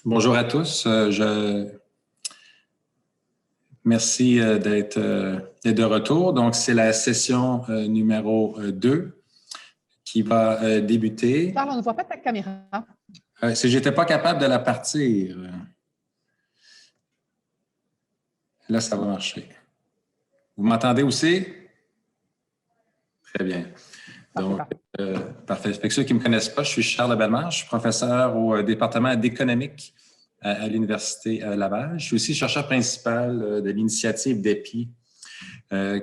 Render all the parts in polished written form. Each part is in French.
Bonjour à tous. Merci d'être de retour. Donc, c'est la session numéro 2 qui va débuter. Charles, on ne voit pas ta caméra. Si je n'étais pas capable de la partir, là, ça va marcher. Vous m'entendez aussi? Très bien. Donc, parfait. Fait que ceux qui ne me connaissent pas, je suis Charles Bellemare, je suis professeur au département d'économique à l'Université Laval. Je suis aussi chercheur principal de l'initiative DEPI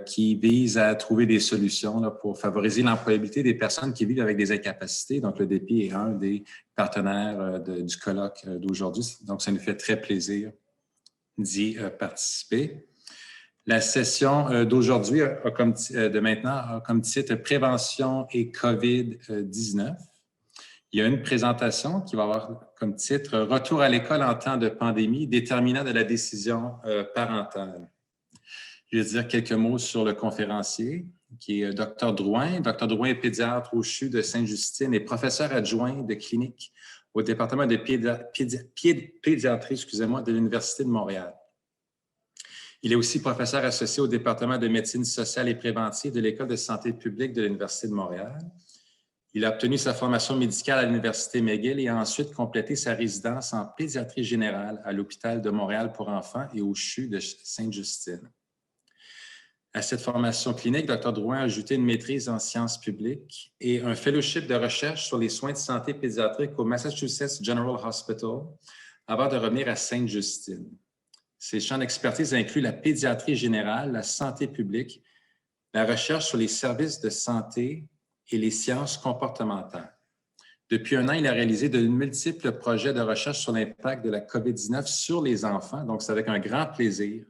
qui vise à trouver des solutions là, pour favoriser l'employabilité des personnes qui vivent avec des incapacités. Donc, le DEPI est un des partenaires du colloque d'aujourd'hui. Donc, ça nous fait très plaisir d'y participer. La session d'aujourd'hui de maintenant a comme titre Prévention et COVID-19. Il y a une présentation qui va avoir comme titre Retour à l'école en temps de pandémie, déterminant de la décision parentale. Je vais dire quelques mots sur le conférencier, qui est Dr. Drouin. Dr. Drouin est pédiatre au CHU de Sainte-Justine et professeur adjoint de clinique au département de pédiatrie de l'Université de Montréal. Il est aussi professeur associé au département de médecine sociale et préventive de l'École de santé publique de l'Université de Montréal. Il a obtenu sa formation médicale à l'Université McGill et a ensuite complété sa résidence en pédiatrie générale à l'Hôpital de Montréal pour enfants et au CHU de Sainte-Justine. À cette formation clinique, Dr. Drouin a ajouté une maîtrise en sciences publiques et un fellowship de recherche sur les soins de santé pédiatrique au Massachusetts General Hospital avant de revenir à Sainte-Justine. Ses champs d'expertise incluent la pédiatrie générale, la santé publique, la recherche sur les services de santé et les sciences comportementales. Depuis un an, il a réalisé de multiples projets de recherche sur l'impact de la COVID-19 sur les enfants. Donc, c'est avec un grand plaisir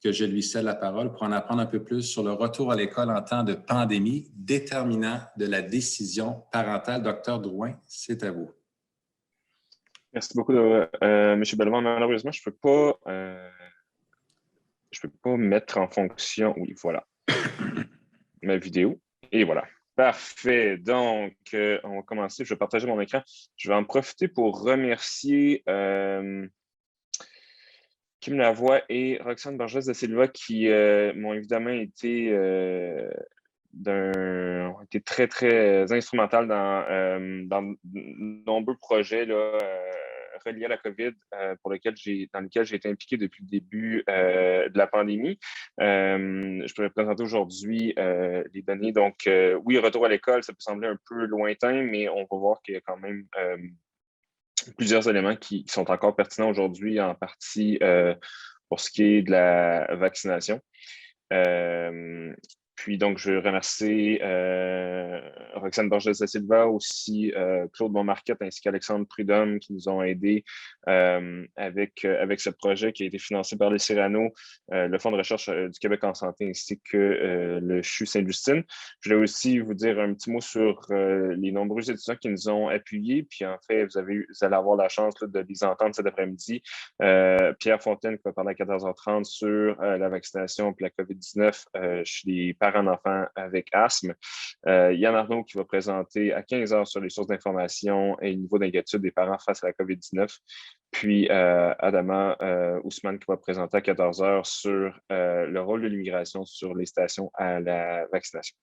que je lui cède la parole pour en apprendre un peu plus sur le retour à l'école en temps de pandémie, déterminant de la décision parentale. Docteur Drouin, c'est à vous. Merci beaucoup, M. Bellemare. Malheureusement, je ne peux pas mettre en fonction, oui, voilà, ma vidéo. Et voilà. Parfait. Donc, on va commencer. Je vais partager mon écran. Je vais en profiter pour remercier Kim Lavoie et Roxane Borges de Silva qui m'ont évidemment été très, très instrumentales dans de nombreux projets là, reliés à la COVID dans lesquels j'ai été impliqué depuis le début de la pandémie. Je pourrais présenter aujourd'hui les données. Donc, oui, retour à l'école, ça peut sembler un peu lointain, mais on va voir qu'il y a quand même plusieurs éléments qui sont encore pertinents aujourd'hui, en partie pour ce qui est de la vaccination. Puis donc, je remercie Roxane Borges de Silva, aussi Claude Montmarquette ainsi qu'Alexandre Prudhomme qui nous ont aidés avec ce projet qui a été financé par le Cyrano, le Fonds de recherche du Québec en santé ainsi que le CHU Sainte-Justine. Je voulais aussi vous dire un petit mot sur les nombreux étudiants qui nous ont appuyés. Puis en fait, vous allez avoir la chance là, de les entendre cet après-midi. Pierre Fontaine qui va parler à 14h30 sur la vaccination et la COVID-19 chez les parents d'enfants avec asthme. Yann Arnaud qui va présenter à 15h sur les sources d'information et le niveau d'inquiétude des parents face à la COVID-19. Puis Adama Ousmane qui va présenter à 14h sur le rôle de l'immigration sur les stations à la vaccination.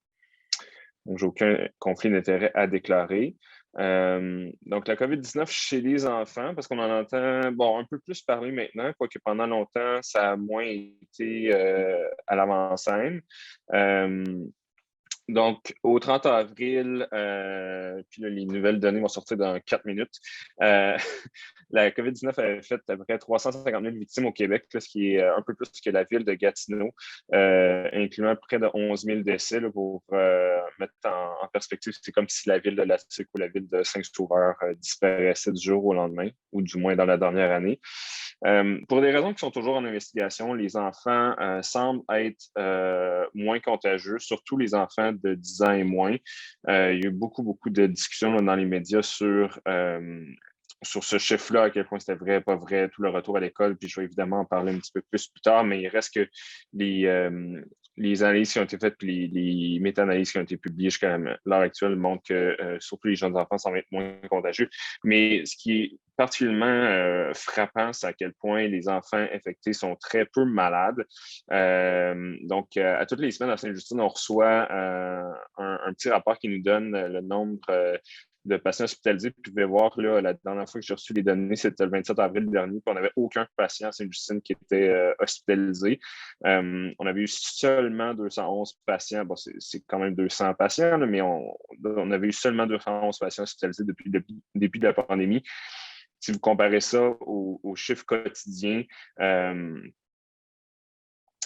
Donc, j'ai aucun conflit d'intérêt à déclarer. Donc, la COVID-19 chez les enfants, parce qu'on en entend un peu plus parler maintenant, quoique pendant longtemps, ça a moins été à l'avant-scène. Donc, au 30 avril, puis là, les nouvelles données vont sortir dans 4 minutes, la COVID-19 avait fait à peu près 350 000 victimes au Québec, là, ce qui est un peu plus que la ville de Gatineau, incluant près de 11 000 décès. Là, pour mettre en perspective, c'est comme si la ville de Latic ou la ville de Saint-Sauveur disparaissait du jour au lendemain, ou du moins dans la dernière année. Pour des raisons qui sont toujours en investigation, les enfants semblent être moins contagieux, surtout les enfants de 10 ans et moins. Il y a eu beaucoup de discussions là, dans les médias sur ce chiffre-là, à quel point c'était vrai, pas vrai, tout le retour à l'école, puis je vais évidemment en parler un petit peu plus tard, mais il reste que les analyses qui ont été faites puis les méta-analyses qui ont été publiées jusqu'à l'heure actuelle montrent que surtout les jeunes enfants semblent être moins contagieux. Mais ce qui est particulièrement frappant, c'est à quel point les enfants infectés sont très peu malades. Donc, à toutes les semaines à Sainte-Justine, on reçoit un petit rapport qui nous donne le nombre de patients hospitalisés. Puis, vous pouvez voir, là, la dernière fois que j'ai reçu les données, c'était le 27 avril dernier, puis on n'avait aucun patient à Sainte-Justine qui était hospitalisé. On avait eu seulement 211 patients. Bon, c'est quand même 200 patients, là, mais on avait eu seulement 211 patients hospitalisés depuis le début de la pandémie. Si vous comparez ça aux chiffres quotidiens,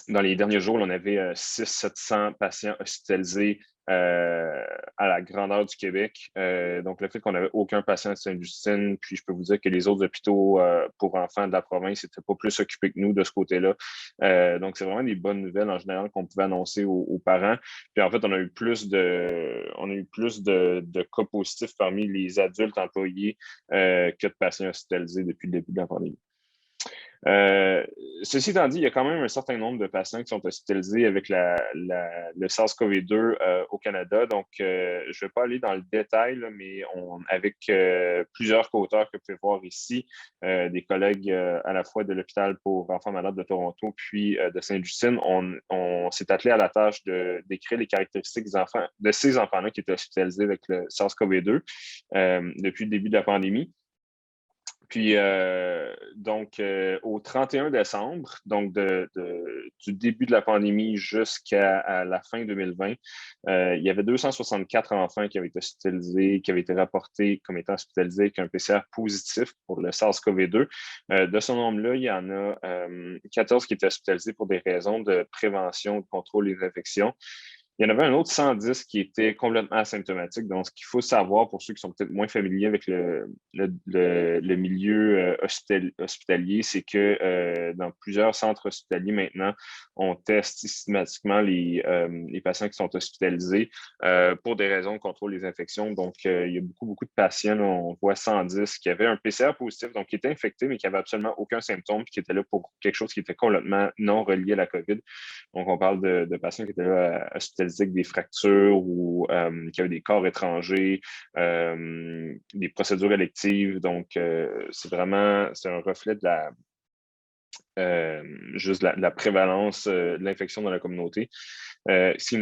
dans les derniers jours, on avait 600-700 patients hospitalisés à la grandeur du Québec. Donc, le fait qu'on n'avait aucun patient à Sainte-Justine, puis je peux vous dire que les autres hôpitaux pour enfants de la province n'étaient pas plus occupés que nous de ce côté-là. Donc, c'est vraiment des bonnes nouvelles en général qu'on pouvait annoncer aux parents. Puis en fait, on a eu plus de cas positifs parmi les adultes employés que de patients hospitalisés depuis le début de la pandémie. Ceci étant dit, il y a quand même un certain nombre de patients qui sont hospitalisés avec le SARS-CoV-2 au Canada. Donc, je ne vais pas aller dans le détail, là, mais avec plusieurs co-auteurs que vous pouvez voir ici, des collègues à la fois de l'hôpital pour enfants malades de Toronto puis de Sainte-Justine, on s'est attelé à la tâche d'écrire les caractéristiques de ces enfants-là qui étaient hospitalisés avec le SARS-CoV-2 depuis le début de la pandémie. Puis, donc, au 31 décembre, donc du début de la pandémie jusqu'à la fin 2020, il y avait 264 enfants qui avaient été hospitalisés, qui avaient été rapportés comme étant hospitalisés avec un PCR positif pour le SARS-CoV-2. De ce nombre-là, il y en a 14 qui étaient hospitalisés pour des raisons de prévention, de contrôle des infections. Il y en avait un autre 110 qui était complètement asymptomatique. Donc, ce qu'il faut savoir pour ceux qui sont peut-être moins familiers avec le milieu hospitalier, c'est que dans plusieurs centres hospitaliers maintenant, on teste systématiquement les patients qui sont hospitalisés pour des raisons de contrôle des infections. Donc, il y a beaucoup de patients, là, on voit 110 qui avaient un PCR positif, donc qui étaient infectés, mais qui n'avaient absolument aucun symptôme, qui étaient là pour quelque chose qui était complètement non relié à la COVID. Donc, on parle de patients qui étaient là hospitalisés avec des fractures ou qui avaient des corps étrangers, des procédures électives. Donc, c'est un reflet de la prévalence de l'infection dans la communauté. Ce qui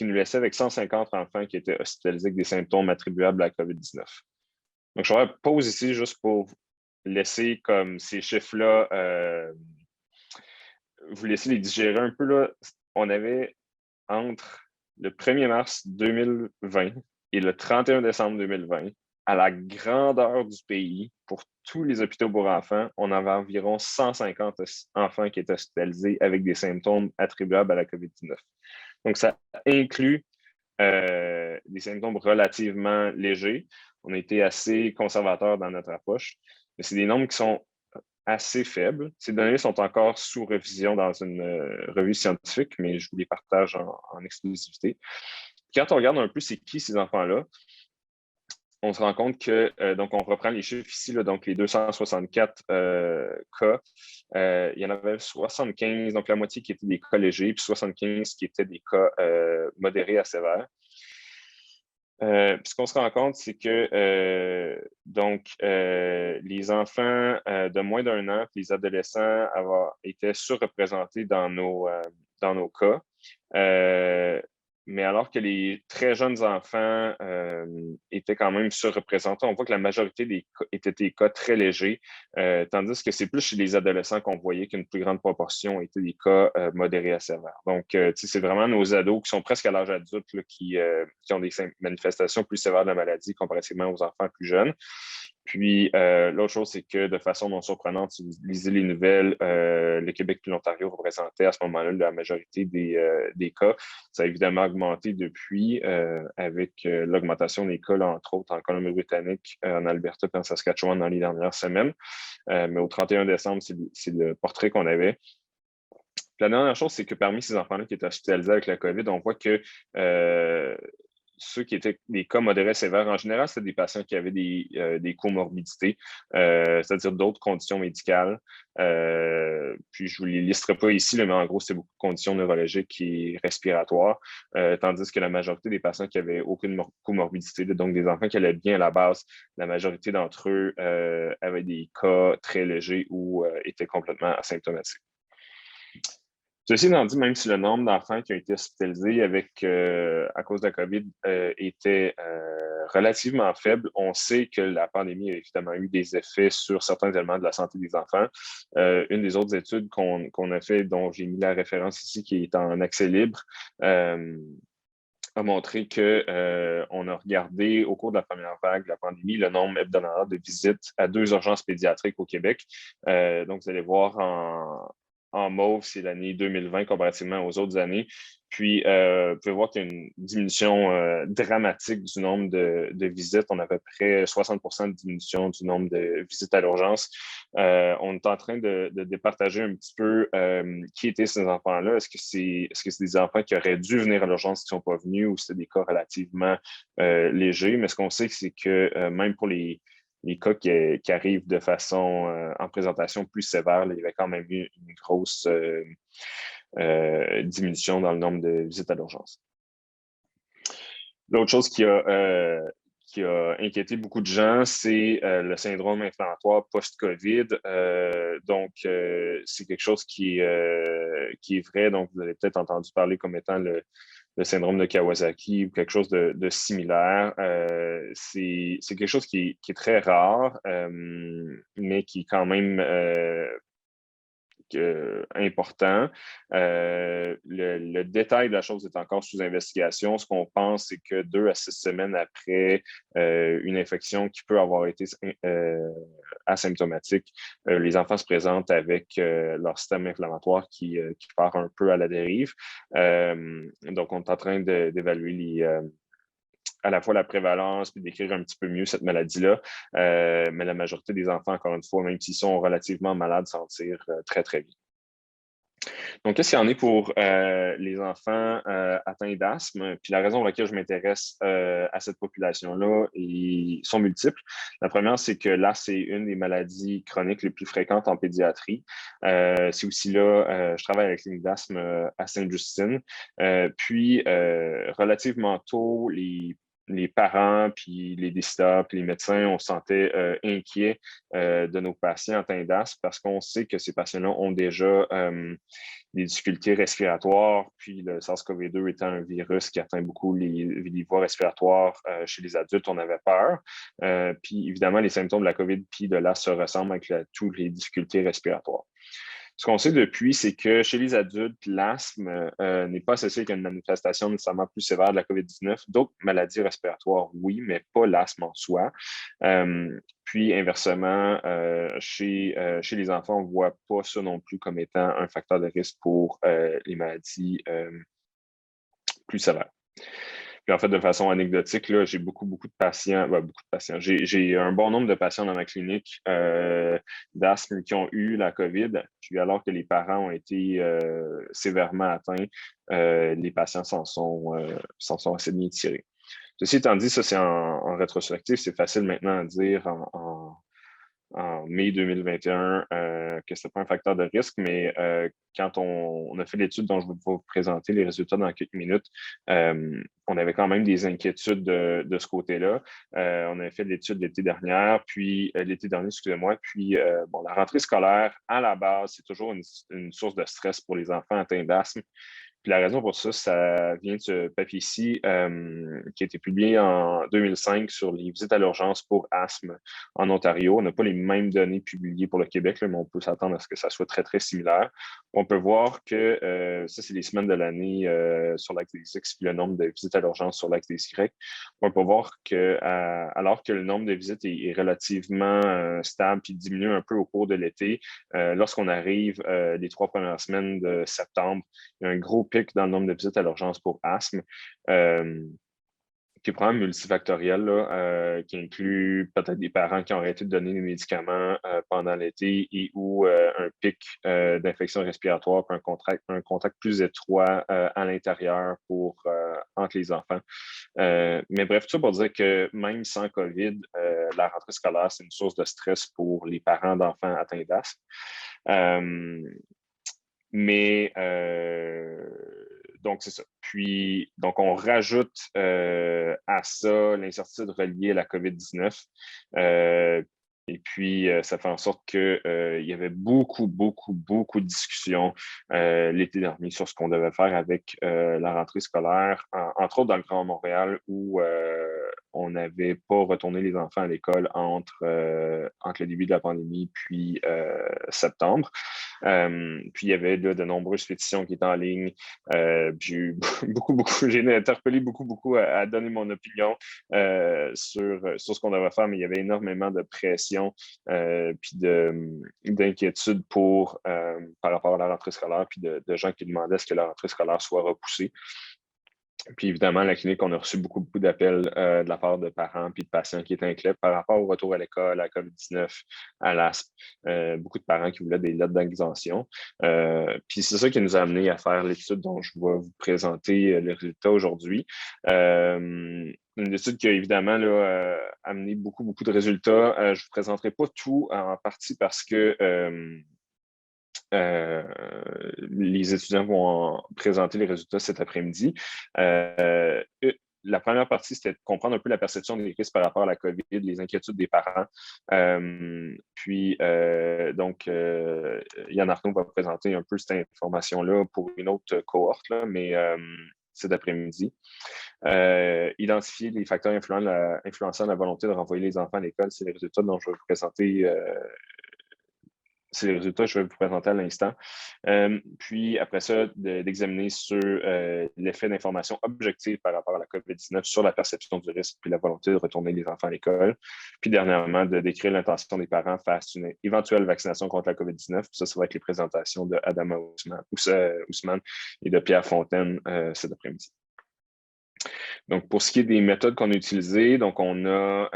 nous laissait avec 150 enfants qui étaient hospitalisés avec des symptômes attribuables à la COVID-19. Donc, je vais pause ici juste pour laisser comme ces chiffres-là, vous laisser les digérer un peu. Là. On avait entre le 1er mars 2020 et le 31 décembre 2020, à la grandeur du pays, pour tous les hôpitaux pour enfants, on avait environ 150 enfants qui étaient hospitalisés avec des symptômes attribuables à la COVID-19. Donc, ça inclut des symptômes relativement légers. On a été assez conservateurs dans notre approche, mais c'est des nombres qui sont assez faibles. Ces données sont encore sous révision dans une revue scientifique, mais je vous les partage en exclusivité. Quand on regarde un peu c'est qui ces enfants-là, on se rend compte que, donc on reprend les chiffres ici, là, donc les 264 cas, il y en avait 75, donc la moitié qui étaient des cas légers, puis 75 qui étaient des cas modérés à sévères. Puis ce qu'on se rend compte, c'est que les enfants de moins d'1 an et les adolescents étaient surreprésentés dans nos cas. Mais alors que les très jeunes enfants étaient quand même surreprésentés, on voit que la majorité des cas étaient des cas très légers, tandis que c'est plus chez les adolescents qu'on voyait qu'une plus grande proportion étaient des cas modérés à sévères. Donc, c'est vraiment nos ados qui sont presque à l'âge adulte là, qui ont des manifestations plus sévères de la maladie comparativement aux enfants plus jeunes. Puis, l'autre chose, c'est que de façon non surprenante, si vous lisez les nouvelles, le Québec et l'Ontario représentaient à ce moment-là la majorité des cas. Ça a évidemment augmenté depuis avec l'augmentation des cas, là, entre autres en Colombie-Britannique, en Alberta et en Saskatchewan dans les dernières semaines. Mais au 31 décembre, c'est le portrait qu'on avait. La dernière chose, c'est que parmi ces enfants-là qui étaient hospitalisés avec la COVID, on voit que ceux qui étaient des cas modérés sévères, en général, c'était des patients qui avaient des comorbidités, c'est-à-dire d'autres conditions médicales. Puis je ne vous les listerai pas ici, mais en gros, c'est beaucoup de conditions neurologiques et respiratoires, tandis que la majorité des patients qui n'avaient aucune comorbidité, donc des enfants qui allaient bien à la base, la majorité d'entre eux avaient des cas très légers ou étaient complètement asymptomatiques. Ceci étant dit, même si le nombre d'enfants qui ont été hospitalisés à cause de la COVID était relativement faible, on sait que la pandémie a évidemment eu des effets sur certains éléments de la santé des enfants. Une des autres études qu'on a fait, dont j'ai mis la référence ici, qui est en accès libre, a montré qu'on a regardé au cours de la première vague de la pandémie le nombre hebdomadaire de visites à 2 urgences pédiatriques au Québec. Donc, vous allez voir en mauve, c'est l'année 2020 comparativement aux autres années. Puis, vous pouvez voir qu'il y a une diminution dramatique du nombre de visites. On a à peu près 60 de diminution du nombre de visites à l'urgence. On est en train de départager un petit peu qui étaient ces enfants-là. Est-ce que c'est des enfants qui auraient dû venir à l'urgence qui ne sont pas venus ou c'est des cas relativement légers? Mais ce qu'on sait, c'est que même pour les cas qui arrivent de façon en présentation plus sévère, il y avait quand même eu une grosse diminution dans le nombre de visites à l'urgence. L'autre chose qui a inquiété beaucoup de gens, c'est le syndrome inflammatoire post-COVID. Donc, c'est quelque chose qui est vrai. Donc, vous avez peut-être entendu parler comme étant le syndrome de Kawasaki ou quelque chose de similaire. C'est quelque chose qui est très rare, mais qui est quand même important. Le détail de la chose est encore sous investigation. Ce qu'on pense, c'est que 2 à 6 semaines après une infection qui peut avoir été asymptomatique, les enfants se présentent avec leur système inflammatoire qui part un peu à la dérive. Donc, on est en train d'évaluer à la fois la prévalence puis d'écrire un petit peu mieux cette maladie-là. Mais la majorité des enfants, encore une fois, même s'ils sont relativement malades, s'en tirent très, très bien. Donc, qu'est-ce qu'il y en est pour les enfants atteints d'asthme? Puis la raison pour laquelle je m'intéresse à cette population-là sont multiples. La première, c'est que là, c'est une des maladies chroniques les plus fréquentes en pédiatrie. C'est aussi là, je travaille à la clinique d'asthme à Sainte-Justine. Puis, relativement tôt, les parents, puis les décideurs, puis les médecins, on se sentait inquiets de nos patients atteints d'asthme parce qu'on sait que ces patients-là ont déjà des difficultés respiratoires, puis le SARS-CoV-2 étant un virus qui atteint beaucoup les voies respiratoires chez les adultes, on avait peur. Puis évidemment, les symptômes de la COVID puis de l'asthme se ressemblent avec toutes les difficultés respiratoires. Ce qu'on sait depuis, c'est que chez les adultes, l'asthme n'est pas associé avec une manifestation nécessairement plus sévère de la COVID-19. D'autres maladies respiratoires, oui, mais pas l'asthme en soi. Puis, inversement, chez les enfants, on ne voit pas ça non plus comme étant un facteur de risque pour les maladies plus sévères. Puis en fait, de façon anecdotique, là, j'ai beaucoup de patients, j'ai un bon nombre de patients dans ma clinique d'asthme qui ont eu la COVID. Puis alors que les parents ont été sévèrement atteints, les patients s'en sont assez bien tirés. Ceci étant dit, ça c'est en rétrospective, c'est facile maintenant à dire en mai 2021 que ce n'est pas un facteur de risque, mais quand on a fait l'étude dont je vais vous présenter les résultats dans quelques minutes, on avait quand même des inquiétudes de ce côté-là. On avait fait l'étude l'été dernier, puis la rentrée scolaire, à la base, c'est toujours une source de stress pour les enfants atteints d'asthme. Puis la raison pour ça, ça vient de ce papier-ci qui a été publié en 2005 sur les visites à l'urgence pour asthme en Ontario. On n'a pas les mêmes données publiées pour le Québec, là, mais on peut s'attendre à ce que ça soit très, très similaire. On peut voir que ça, c'est les semaines de l'année sur l'axe des X, puis le nombre de visites à l'urgence sur l'axe des Y. On peut voir que alors que le nombre de visites est relativement stable puis diminue un peu au cours de l'été, lorsqu'on arrive les 3 premières semaines de septembre, il y a un gros pic dans le nombre de visites à l'urgence pour asthme qui est probablement multifactoriel, là, qui inclut peut-être des parents qui ont arrêté de donner des médicaments pendant l'été et ou un pic d'infection respiratoire, puis un contact plus étroit à l'intérieur entre les enfants. Mais bref, tout ça pour dire que même sans COVID, la rentrée scolaire, c'est une source de stress pour les parents d'enfants atteints d'asthme. Donc, c'est ça. Puis, donc, on rajoute à ça l'incertitude reliée à la COVID-19. Et puis, ça fait en sorte qu'il y avait beaucoup de discussions l'été dernier sur ce qu'on devait faire avec la rentrée scolaire, entre autres dans le Grand Montréal, où on n'avait pas retourné les enfants à l'école entre le début de la pandémie puis septembre. Puis, il y avait là, de nombreuses pétitions qui étaient en ligne. J'ai j'ai interpellé beaucoup à donner mon opinion sur ce qu'on devait faire, mais il y avait énormément de pression puis d'inquiétude par rapport à la rentrée scolaire, puis de gens qui demandaient à ce que la rentrée scolaire soit repoussée. Puis évidemment, à la clinique, on a reçu beaucoup d'appels de la part de parents puis de patients qui étaient inquiets par rapport au retour à l'école, à la COVID-19, à l'asthme. Beaucoup de parents qui voulaient des lettres d'exemption. Puis c'est ça qui nous a amené à faire l'étude dont je vais vous présenter les résultats aujourd'hui. Une étude qui a évidemment là, amené beaucoup de résultats. Je ne vous présenterai pas tout en partie parce que les étudiants vont présenter les résultats cet après-midi. La première partie, c'était de comprendre un peu la perception des risques par rapport à la COVID, les inquiétudes des parents. Donc, Yann Arnaud va présenter un peu cette information-là pour une autre cohorte, là, mais cet après-midi. Identifier les facteurs influençant la volonté de renvoyer les enfants à l'école, c'est les résultats dont je vais vous présenter c'est les résultats que je vais vous présenter à l'instant. Puis après ça, d'examiner sur l'effet d'information objective par rapport à la COVID-19 sur la perception du risque puis la volonté de retourner les enfants à l'école. Puis dernièrement, de décrire l'intention des parents face à une éventuelle vaccination contre la COVID-19. Ça va être les présentations de Adama Ousmane et de Pierre Fontaine cet après-midi. Donc, pour ce qui est des méthodes qu'on a utilisées, donc on a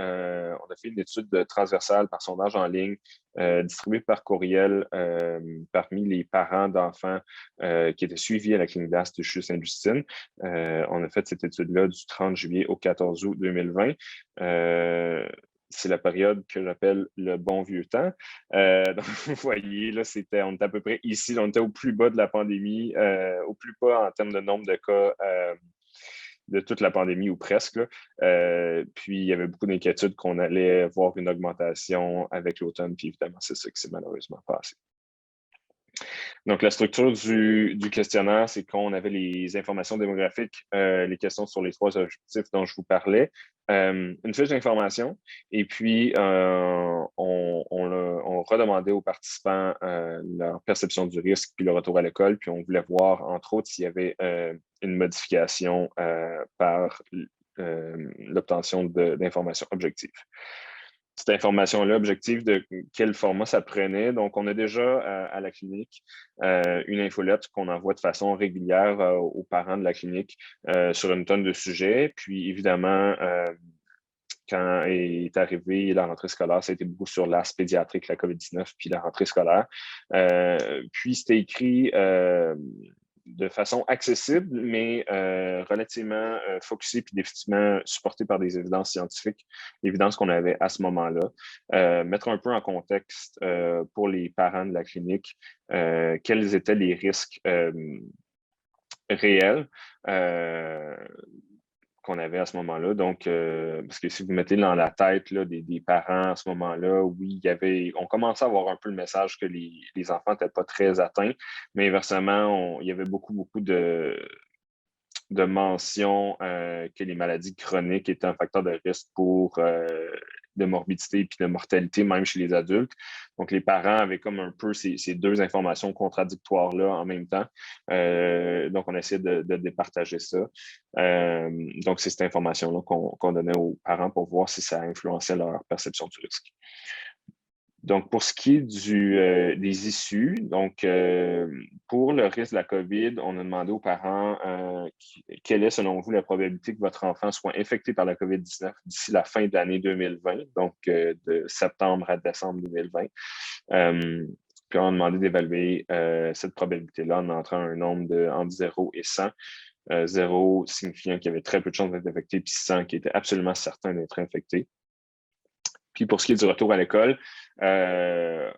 fait une étude transversale par sondage en ligne distribuée par courriel parmi les parents d'enfants qui étaient suivis à la clinique d'asthme de CHU-Sainte-Justine. On a fait cette étude-là du 30 juillet au 14 août 2020. C'est la période que j'appelle le bon vieux temps. Donc, vous voyez, là, on était à peu près ici, on était au plus bas de la pandémie, au plus bas en termes de nombre de cas de toute la pandémie ou presque. Puis, il y avait beaucoup d'inquiétudes qu'on allait voir une augmentation avec l'automne. Puis, évidemment, c'est ça qui s'est malheureusement passé. Donc, la structure du questionnaire, c'est qu'on avait les informations démographiques, les questions sur les 3 objectifs dont je vous parlais, une fiche d'information, et puis on redemandait aux participants leur perception du risque puis le retour à l'école, puis on voulait voir, entre autres, s'il y avait une modification par l'obtention d'informations objectives. Cette information-là objective, de quel format ça prenait. Donc, on a déjà à la clinique une infolette qu'on envoie de façon régulière aux parents de la clinique sur une tonne de sujets. Puis, évidemment, quand est arrivée la rentrée scolaire, ça a été beaucoup sur l'asthme pédiatrique, la COVID-19, puis la rentrée scolaire. Puis, c'était écrit de façon accessible, mais relativement focusée puis définitivement supportée par des évidences scientifiques, l'évidence qu'on avait à ce moment-là. Mettre un peu en contexte pour les parents de la clinique, quels étaient les risques réels qu'on avait à ce moment-là. Donc, parce que si vous mettez dans la tête là, des parents à ce moment-là, oui, on commençait à avoir un peu le message que les enfants n'étaient pas très atteints, mais inversement, il y avait beaucoup de mentions que les maladies chroniques étaient un facteur de risque pour de morbidité et de mortalité, même chez les adultes. Donc, les parents avaient comme un peu ces 2 informations contradictoires-là en même temps. Donc, on essayait de départager ça. Donc, c'est cette information-là qu'on donnait aux parents pour voir si ça influençait leur perception du risque. Donc, pour ce qui est des issues, donc pour le risque de la COVID, on a demandé aux parents quelle est, selon vous, la probabilité que votre enfant soit infecté par la COVID-19 d'ici la fin de l'année 2020, donc de septembre à décembre 2020. Puis on a demandé d'évaluer cette probabilité-là en entrant un nombre entre 0 et 100. 0 signifiant qu'il y avait très peu de chances d'être infecté, puis 100 qui était absolument certain d'être infecté. Puis pour ce qui est du retour à l'école, à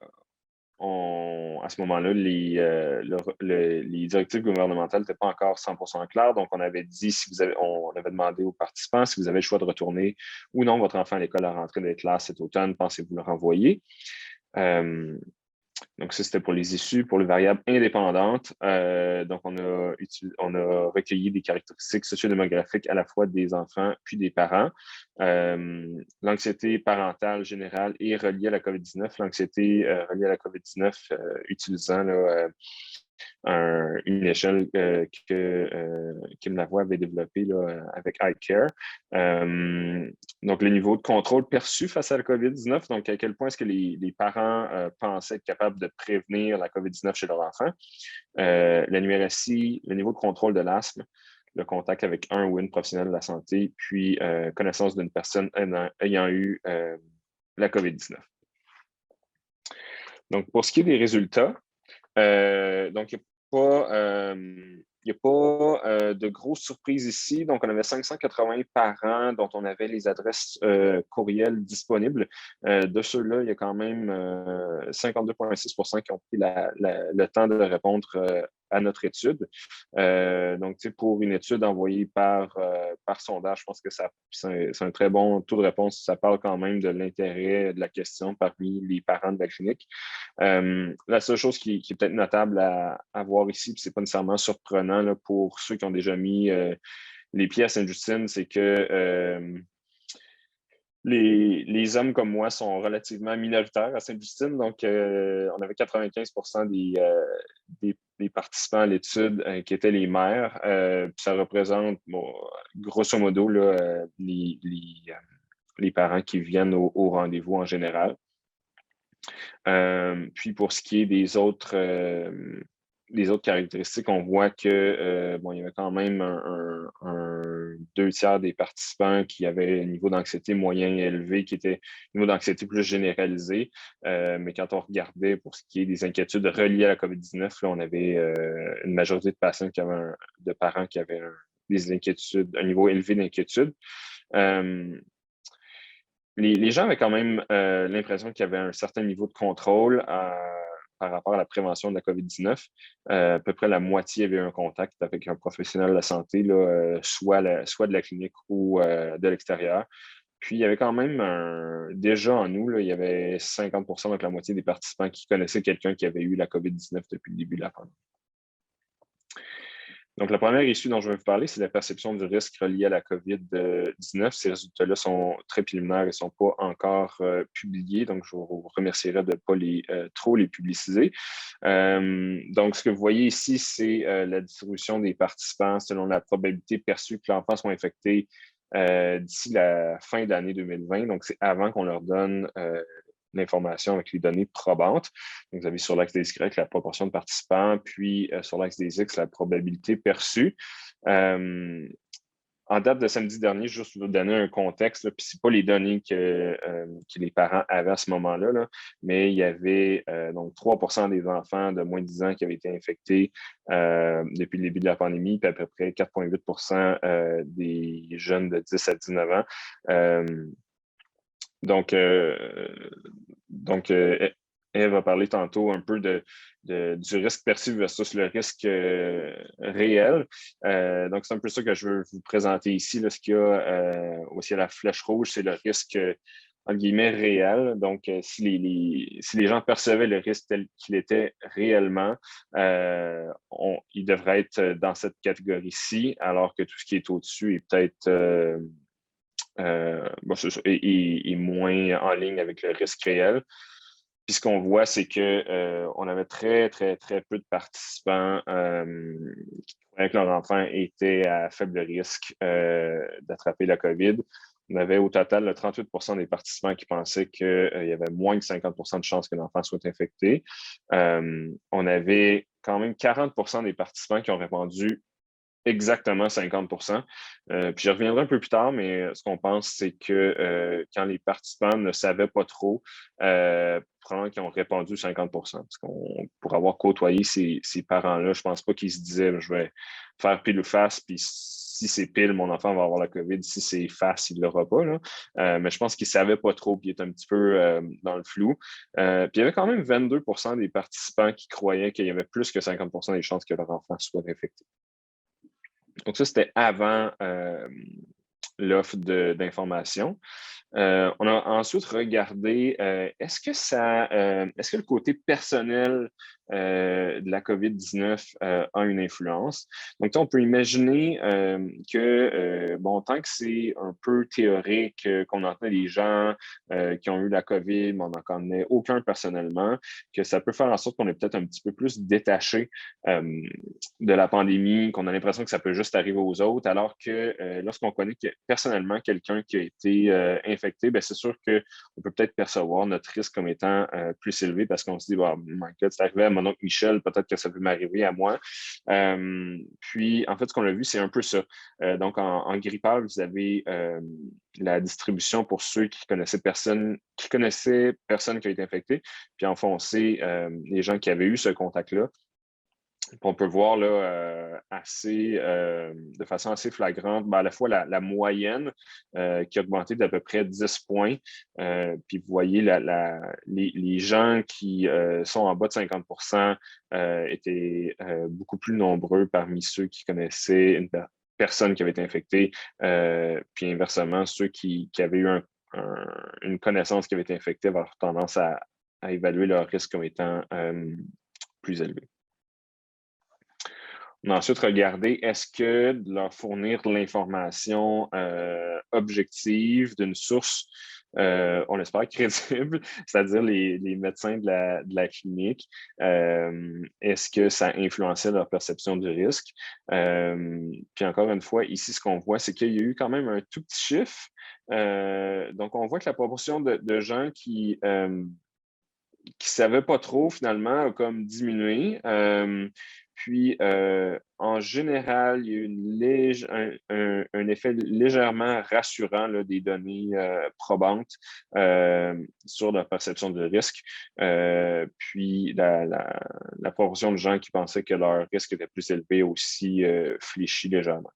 ce moment-là, les directives gouvernementales n'étaient pas encore 100% claires. Donc, on avait dit, on avait demandé aux participants si vous avez le choix de retourner ou non votre enfant à l'école à rentrer des classes cet automne, pensez-vous le renvoyer? Donc, ça, c'était pour les issues. Pour les variables indépendantes, donc on a recueilli des caractéristiques sociodémographiques à la fois des enfants puis des parents. L'anxiété parentale générale est reliée à la COVID-19. L'anxiété reliée à la COVID-19 utilisant une échelle que Kim Lavoie avait développée là, avec iCare. Donc, le niveau de contrôle perçu face à la COVID-19, donc à quel point est-ce que les parents pensaient être capables de prévenir la COVID-19 chez leur enfant. La numératie, le niveau de contrôle de l'asthme, le contact avec un ou une professionnelle de la santé, puis connaissance d'une personne ayant eu la COVID-19. Donc, pour ce qui est des résultats, donc, il n'y a pas de grosses surprises ici. Donc, on avait 580 parents dont on avait les adresses courriels disponibles. De ceux-là, il y a quand même 52,6% qui ont pris le temps de répondre à notre étude. Donc, pour une étude envoyée par sondage, je pense que c'est un très bon taux de réponse. Ça parle quand même de l'intérêt de la question parmi les parents de la clinique. La seule chose qui est peut-être notable à voir ici, puis c'est pas nécessairement surprenant là, pour ceux qui ont déjà mis les pieds à Sainte-Justine, c'est que les hommes comme moi sont relativement minoritaires à Sainte-Justine. Donc, on avait 95% des participants à l'étude qui étaient les mères. Puis ça représente, grosso modo, là, les parents qui viennent au rendez-vous en général. Puis pour ce qui est des autres caractéristiques, on voit que il y avait quand même un 2/3 des participants qui avaient un niveau d'anxiété moyen élevé, qui était un niveau d'anxiété plus généralisé. Mais quand on regardait pour ce qui est des inquiétudes reliées à la COVID-19, là, on avait une majorité de patients de parents qui avaient des inquiétudes, un niveau élevé d'inquiétude. Les gens avaient quand même l'impression qu'il y avait un certain niveau de contrôle par rapport à la prévention de la COVID-19. À peu près la moitié avait un contact avec un professionnel de la santé, là, soit de la clinique ou de l'extérieur. Puis, il y avait quand même déjà en nous, là, il y avait 50%, donc la moitié des participants qui connaissaient quelqu'un qui avait eu la COVID-19 depuis le début de la pandémie. Donc, la première issue dont je vais vous parler, c'est la perception du risque relié à la COVID-19. Ces résultats-là sont très préliminaires et ne sont pas encore publiés, donc je vous remercierai de ne pas trop les publiciser. Donc, ce que vous voyez ici, c'est la distribution des participants selon la probabilité perçue que l'enfant soit infecté d'ici la fin de l'année 2020. Donc, c'est avant qu'on leur donne l'information avec les données probantes. Donc, vous avez sur l'axe des Y la proportion de participants, puis sur l'axe des X la probabilité perçue. En date de samedi dernier, juste pour vous donner un contexte, puis ce n'est pas les données que les parents avaient à ce moment-là, là, mais il y avait donc 3% des enfants de moins de 10 ans qui avaient été infectés depuis le début de la pandémie, puis à peu près 4,8% des jeunes de 10 à 19 ans. Donc, elle va parler tantôt un peu du risque perçu versus le risque réel. Donc, c'est un peu ça que je veux vous présenter ici. Là, ce qu'il y a aussi à la flèche rouge, c'est le risque, entre guillemets, réel. Donc, si les gens percevaient le risque tel qu'il était réellement, il devrait être dans cette catégorie-ci, alors que tout ce qui est au-dessus est peut-être est moins en ligne avec le risque réel. Puis ce qu'on voit, c'est qu'on avait très, très, très peu de participants qui croyaient que leur enfant était à faible risque d'attraper la COVID. On avait au total 38% des participants qui pensaient qu'il y avait moins de 50% de chances que l'enfant soit infecté. On avait quand même 40% des participants qui ont répondu exactement 50%. Puis je reviendrai un peu plus tard, mais ce qu'on pense, c'est que quand les participants ne savaient pas trop, probablement qu'ils ont répondu 50%. Parce qu'on, pour avoir côtoyé ces parents-là, je pense pas qu'ils se disaient je vais faire pile ou face, puis si c'est pile, mon enfant va avoir la COVID. Si c'est face, il ne l'aura pas. Là. Mais je pense qu'ils ne savaient pas trop, puis ils étaient un petit peu dans le flou. Puis il y avait quand même 22% des participants qui croyaient qu'il y avait plus que 50% des chances que leur enfant soit infecté. Donc, ça, c'était avant l'offre d'information. On a ensuite regardé est-ce que le côté personnel de la COVID-19 a une influence? Donc, on peut imaginer que, tant que c'est un peu théorique, qu'on entend des gens qui ont eu la COVID, mais on n'en connaît aucun personnellement, que ça peut faire en sorte qu'on est peut-être un petit peu plus détaché de la pandémie, qu'on a l'impression que ça peut juste arriver aux autres, alors que lorsqu'on connaît personnellement quelqu'un qui a été infecté, c'est sûr qu'on peut peut-être percevoir notre risque comme étant plus élevé parce qu'on se dit, my God, c'est arrivé à mon oncle Michel, peut-être que ça peut m'arriver à moi. Puis, en fait, ce qu'on a vu, c'est un peu ça. Donc, en grippal, vous avez la distribution pour ceux qui connaissaient personne qui a été infecté, puis en foncé, les gens qui avaient eu ce contact-là. On peut voir là, de façon assez flagrante, à la fois la moyenne qui a augmenté d'à peu près 10 points. Puis vous voyez les gens qui sont en bas de 50% étaient beaucoup plus nombreux parmi ceux qui connaissaient une personne qui avait été infectée. Puis inversement, ceux qui avaient eu une connaissance qui avait été infectée avaient tendance à évaluer leur risque comme étant plus élevé. On a ensuite regardé est-ce que de leur fournir de l'information objective d'une source, on l'espère crédible, c'est-à-dire les médecins de la clinique, est-ce que ça influençait leur perception du risque? Puis encore une fois, ici, ce qu'on voit, c'est qu'il y a eu quand même un tout petit chiffre. Donc, on voit que la proportion de gens qui ne savaient pas trop, finalement, a comme diminué. Puis, en général, il y a eu un effet légèrement rassurant là, des données probantes sur la perception de risque. Puis, la proportion de gens qui pensaient que leur risque était plus élevé aussi fléchit légèrement.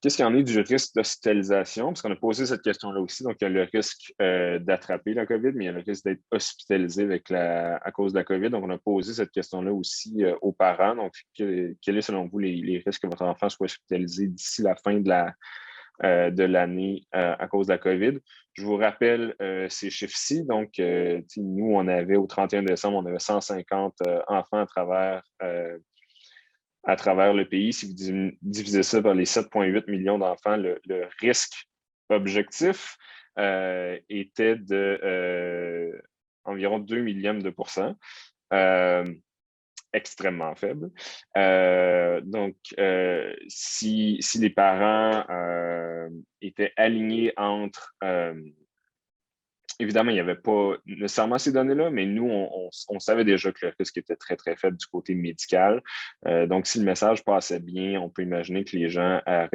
Qu'est-ce qu'il y en est du risque d'hospitalisation? Parce qu'on a posé cette question-là aussi. Donc, il y a le risque d'attraper la COVID, mais il y a le risque d'être hospitalisé à cause de la COVID. Donc, on a posé cette question-là aussi aux parents. Donc, quel est selon vous les risques que votre enfant soit hospitalisé d'ici la fin de l'année à cause de la COVID? Je vous rappelle ces chiffres-ci. Donc, nous, on avait au 31 décembre, on avait 150 enfants à travers le pays. Si vous divisez ça par les 7,8 millions d'enfants, le risque objectif était de environ 2 millièmes de %. Extrêmement faible. Donc, si les parents étaient alignés entre évidemment, il n'y avait pas nécessairement ces données-là, mais nous, on savait déjà que le risque était très, très faible du côté médical. Donc, si le message passait bien, on peut imaginer que les gens auraient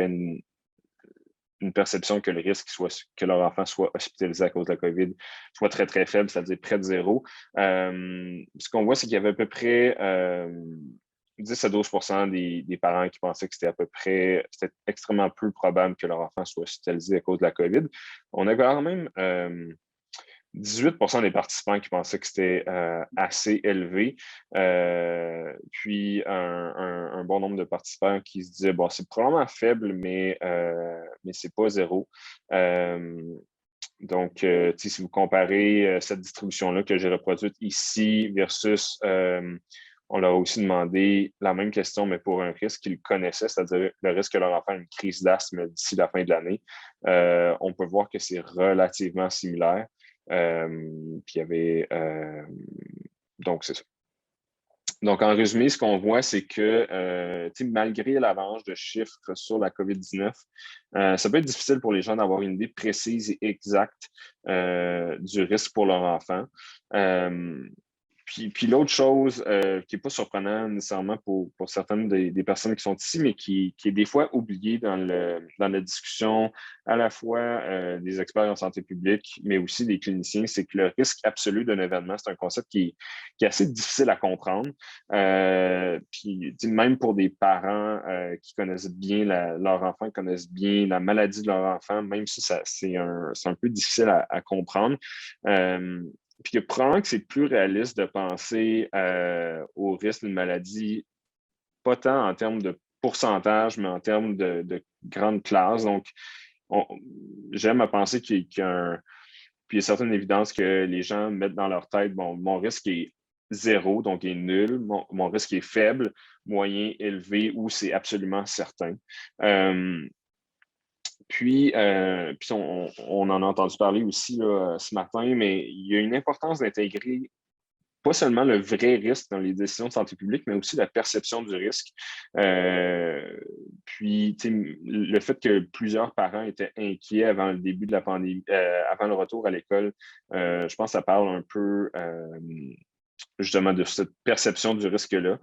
une perception que le risque que leur enfant soit hospitalisé à cause de la COVID soit très, très faible, c'est-à-dire près de zéro. Ce qu'on voit, c'est qu'il y avait à peu près 10 à 12% des parents qui pensaient que c'était extrêmement peu probable que leur enfant soit hospitalisé à cause de la COVID. On a quand même 18% des participants qui pensaient que c'était assez élevé, puis un bon nombre de participants qui se disaient, c'est probablement faible, mais c'est pas zéro. Donc, si vous comparez cette distribution-là que j'ai reproduite ici versus, on leur a aussi demandé la même question, mais pour un risque qu'ils connaissaient, c'est-à-dire le risque que leur enfant ait une crise d'asthme d'ici la fin de l'année, on peut voir que c'est relativement similaire. Puis il y avait donc c'est ça. Donc, en résumé, ce qu'on voit, c'est que malgré l'avalanche de chiffres sur la COVID-19, ça peut être difficile pour les gens d'avoir une idée précise et exacte du risque pour leur enfant. Puis l'autre chose qui n'est pas surprenante nécessairement pour certaines des personnes qui sont ici, mais qui est des fois oubliée dans la discussion à la fois des experts en santé publique, mais aussi des cliniciens, c'est que le risque absolu d'un événement, c'est un concept qui est assez difficile à comprendre. Puis même pour des parents qui connaissent bien leur enfant, connaissent bien la maladie de leur enfant, même si c'est un peu difficile à comprendre. Puis probablement que c'est plus réaliste de penser au risque d'une maladie, pas tant en termes de pourcentage, mais en termes de grande classe. Donc, j'aime à penser qu'il y a puis il y a certaines évidences que les gens mettent dans leur tête, bon, mon risque est zéro, donc est nul, mon risque est faible, moyen, élevé, ou c'est absolument certain. Puis on en a entendu parler aussi là, ce matin, mais il y a une importance d'intégrer pas seulement le vrai risque dans les décisions de santé publique, mais aussi la perception du risque. Puis, le fait que plusieurs parents étaient inquiets avant le début de la pandémie, avant le retour à l'école, je pense que ça parle un peu justement de cette perception du risque-là.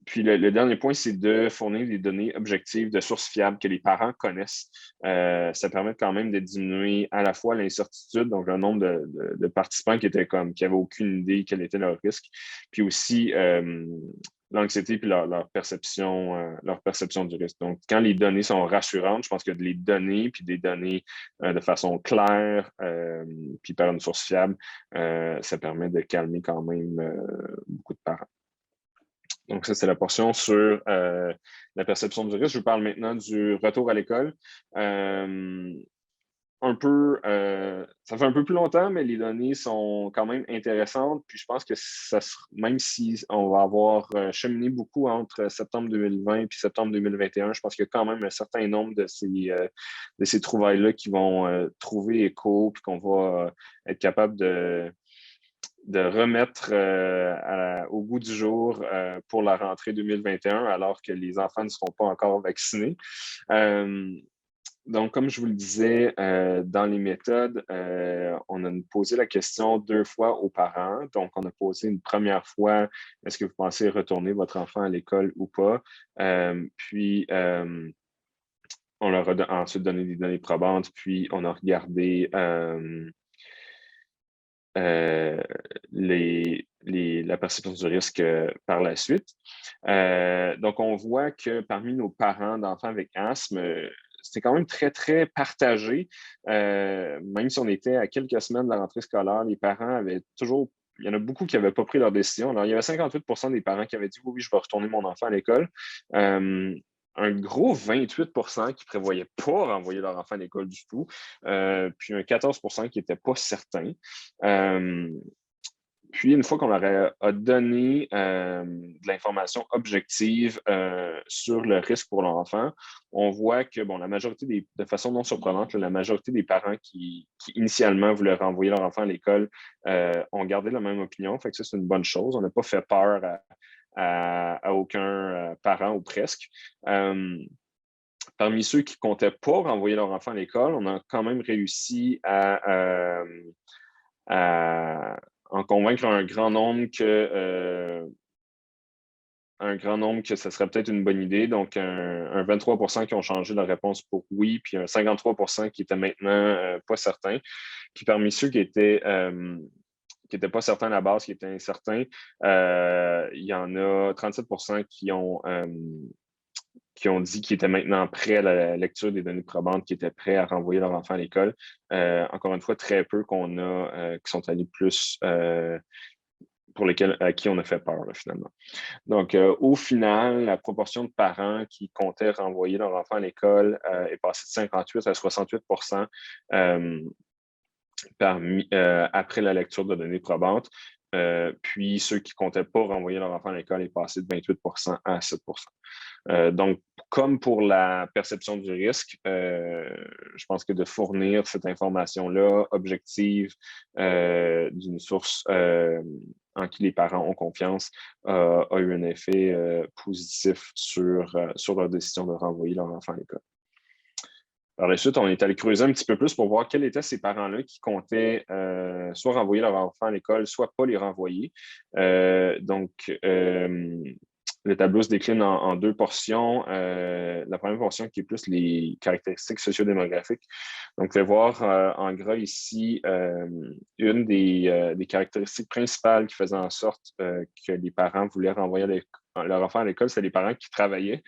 Puis le dernier point, c'est de fournir des données objectives de sources fiables que les parents connaissent. Ça permet quand même de diminuer à la fois l'incertitude, donc le nombre de participants qui n'avaient aucune idée quel était leur risque, puis aussi l'anxiété puis leur perception du risque. Donc, quand les données sont rassurantes, je pense que de les donner, puis des données de façon claire, puis par une source fiable, ça permet de calmer quand même beaucoup de parents. Donc, ça, c'est la portion sur la perception du risque. Je vous parle maintenant du retour à l'école. Ça fait un peu plus longtemps, mais les données sont quand même intéressantes. Puis je pense que même si on va avoir cheminé beaucoup entre septembre 2020 et septembre 2021, je pense qu'il y a quand même un certain nombre de ces trouvailles-là qui vont trouver écho, puis qu'on va être capable de remettre au goût du jour pour la rentrée 2021, alors que les enfants ne seront pas encore vaccinés. Donc, comme je vous le disais, dans les méthodes, on a posé la question 2 fois aux parents. Donc, on a posé une première fois, est-ce que vous pensez retourner votre enfant à l'école ou pas? Puis, on leur a ensuite donné des données probantes, puis on a regardé la perception du risque par la suite. Donc, on voit que parmi nos parents d'enfants avec asthme, c'était quand même très, très partagé. Même si on était à quelques semaines de la rentrée scolaire, les parents avaient toujours... Il y en a beaucoup qui n'avaient pas pris leur décision. Alors, il y avait 58 des parents qui avaient dit « Oui, je vais retourner mon enfant à l'école ». Un gros 28 qui ne prévoyaient pas renvoyer leur enfant à l'école du tout, puis un 14 qui n'étaient pas certains. Puis, une fois qu'on leur a donné de l'information objective sur le risque pour leur enfant, on voit que, bon, la majorité de façon non surprenante, la majorité des parents qui initialement voulaient renvoyer leur enfant à l'école ont gardé la même opinion. Fait que ça, c'est une bonne chose. On n'a pas fait peur à aucun parent ou presque. Parmi ceux qui ne comptaient pas renvoyer leur enfant à l'école, on a quand même réussi à en convaincre un grand nombre que ce serait peut-être une bonne idée. Donc, un 23 qui ont changé leur réponse pour oui, puis un 53 qui étaient maintenant pas certains. Puis parmi ceux qui n'étaient pas certains à la base, qui étaient incertains, il y en a 37 qui ont dit qu'ils étaient maintenant prêts à la lecture des données probantes, qui étaient prêts à renvoyer leur enfant à l'école. Encore une fois, très peu qu'on a qui sont allés plus à qui on a fait peur, là, finalement. Donc, au final, la proportion de parents qui comptaient renvoyer leur enfant à l'école est passée de 58 à 68 après la lecture de données probantes. Puis, ceux qui ne comptaient pas renvoyer leur enfant à l'école est passé de 28 à 7 . Donc, comme pour la perception du risque, je pense que de fournir cette information-là objective d'une source en qui les parents ont confiance a eu un effet positif sur leur décision de renvoyer leur enfant à l'école. Par la suite, on est allé creuser un petit peu plus pour voir quels étaient ces parents-là qui comptaient soit renvoyer leur enfant à l'école, soit pas les renvoyer. Donc, le tableau se décline en deux portions. La première portion qui est plus les caractéristiques sociodémographiques. Donc, vous pouvez voir en gras ici une des caractéristiques principales qui faisaient en sorte que les parents voulaient renvoyer leur enfant à l'école, c'est les parents qui travaillaient.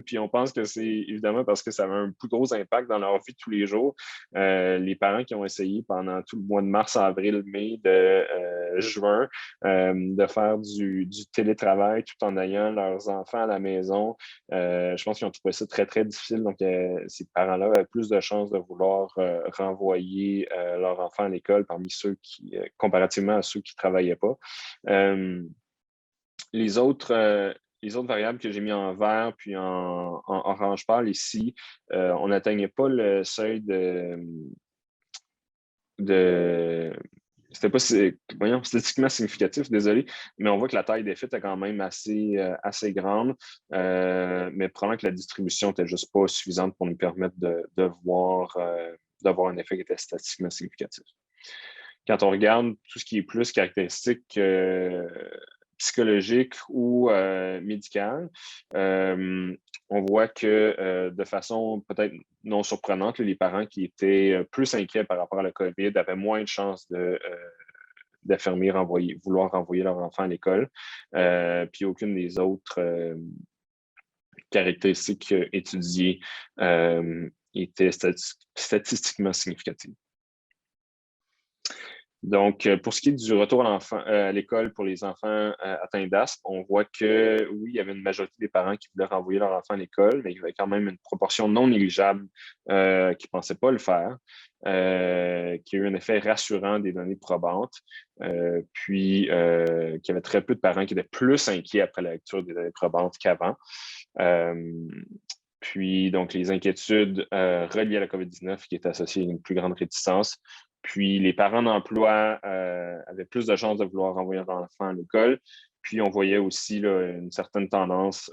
Puis on pense que c'est évidemment parce que ça avait un plus gros impact dans leur vie de tous les jours. Les parents qui ont essayé pendant tout le mois de mars, avril, mai, de juin, de faire du télétravail tout en ayant leurs enfants à la maison, je pense qu'ils ont trouvé ça très, très difficile. Donc, ces parents-là avaient plus de chances de vouloir renvoyer leur enfant à l'école parmi ceux qui, comparativement à ceux qui ne travaillaient pas. Les autres variables que j'ai mis en vert puis en orange pâle ici, on n'atteignait pas le seuil c'était pas statistiquement significatif, désolé, mais on voit que la taille des fuites est quand même assez grande, mais probablement que la distribution n'était juste pas suffisante pour nous permettre d'avoir un effet qui était statistiquement significatif. Quand on regarde tout ce qui est plus caractéristique psychologique ou médicale, on voit que de façon peut-être non surprenante, les parents qui étaient plus inquiets par rapport à la COVID avaient moins de chances d'affirmer vouloir renvoyer leur enfant à l'école. Puis aucune des autres caractéristiques étudiées était statistiquement significative. Donc, pour ce qui est du retour à l'école pour les enfants atteints d'asthme, on voit que oui, il y avait une majorité des parents qui voulaient renvoyer leur enfant à l'école, mais il y avait quand même une proportion non négligeable qui ne pensaient pas le faire, qui a eu un effet rassurant des données probantes, puis qu'il y avait très peu de parents qui étaient plus inquiets après la lecture des données probantes qu'avant. Puis, donc, les inquiétudes reliées à la COVID-19 qui étaient associées à une plus grande réticence. Puis, les parents d'emploi avaient plus de chances de vouloir renvoyer leur enfant à l'école. Puis, on voyait aussi là, une certaine tendance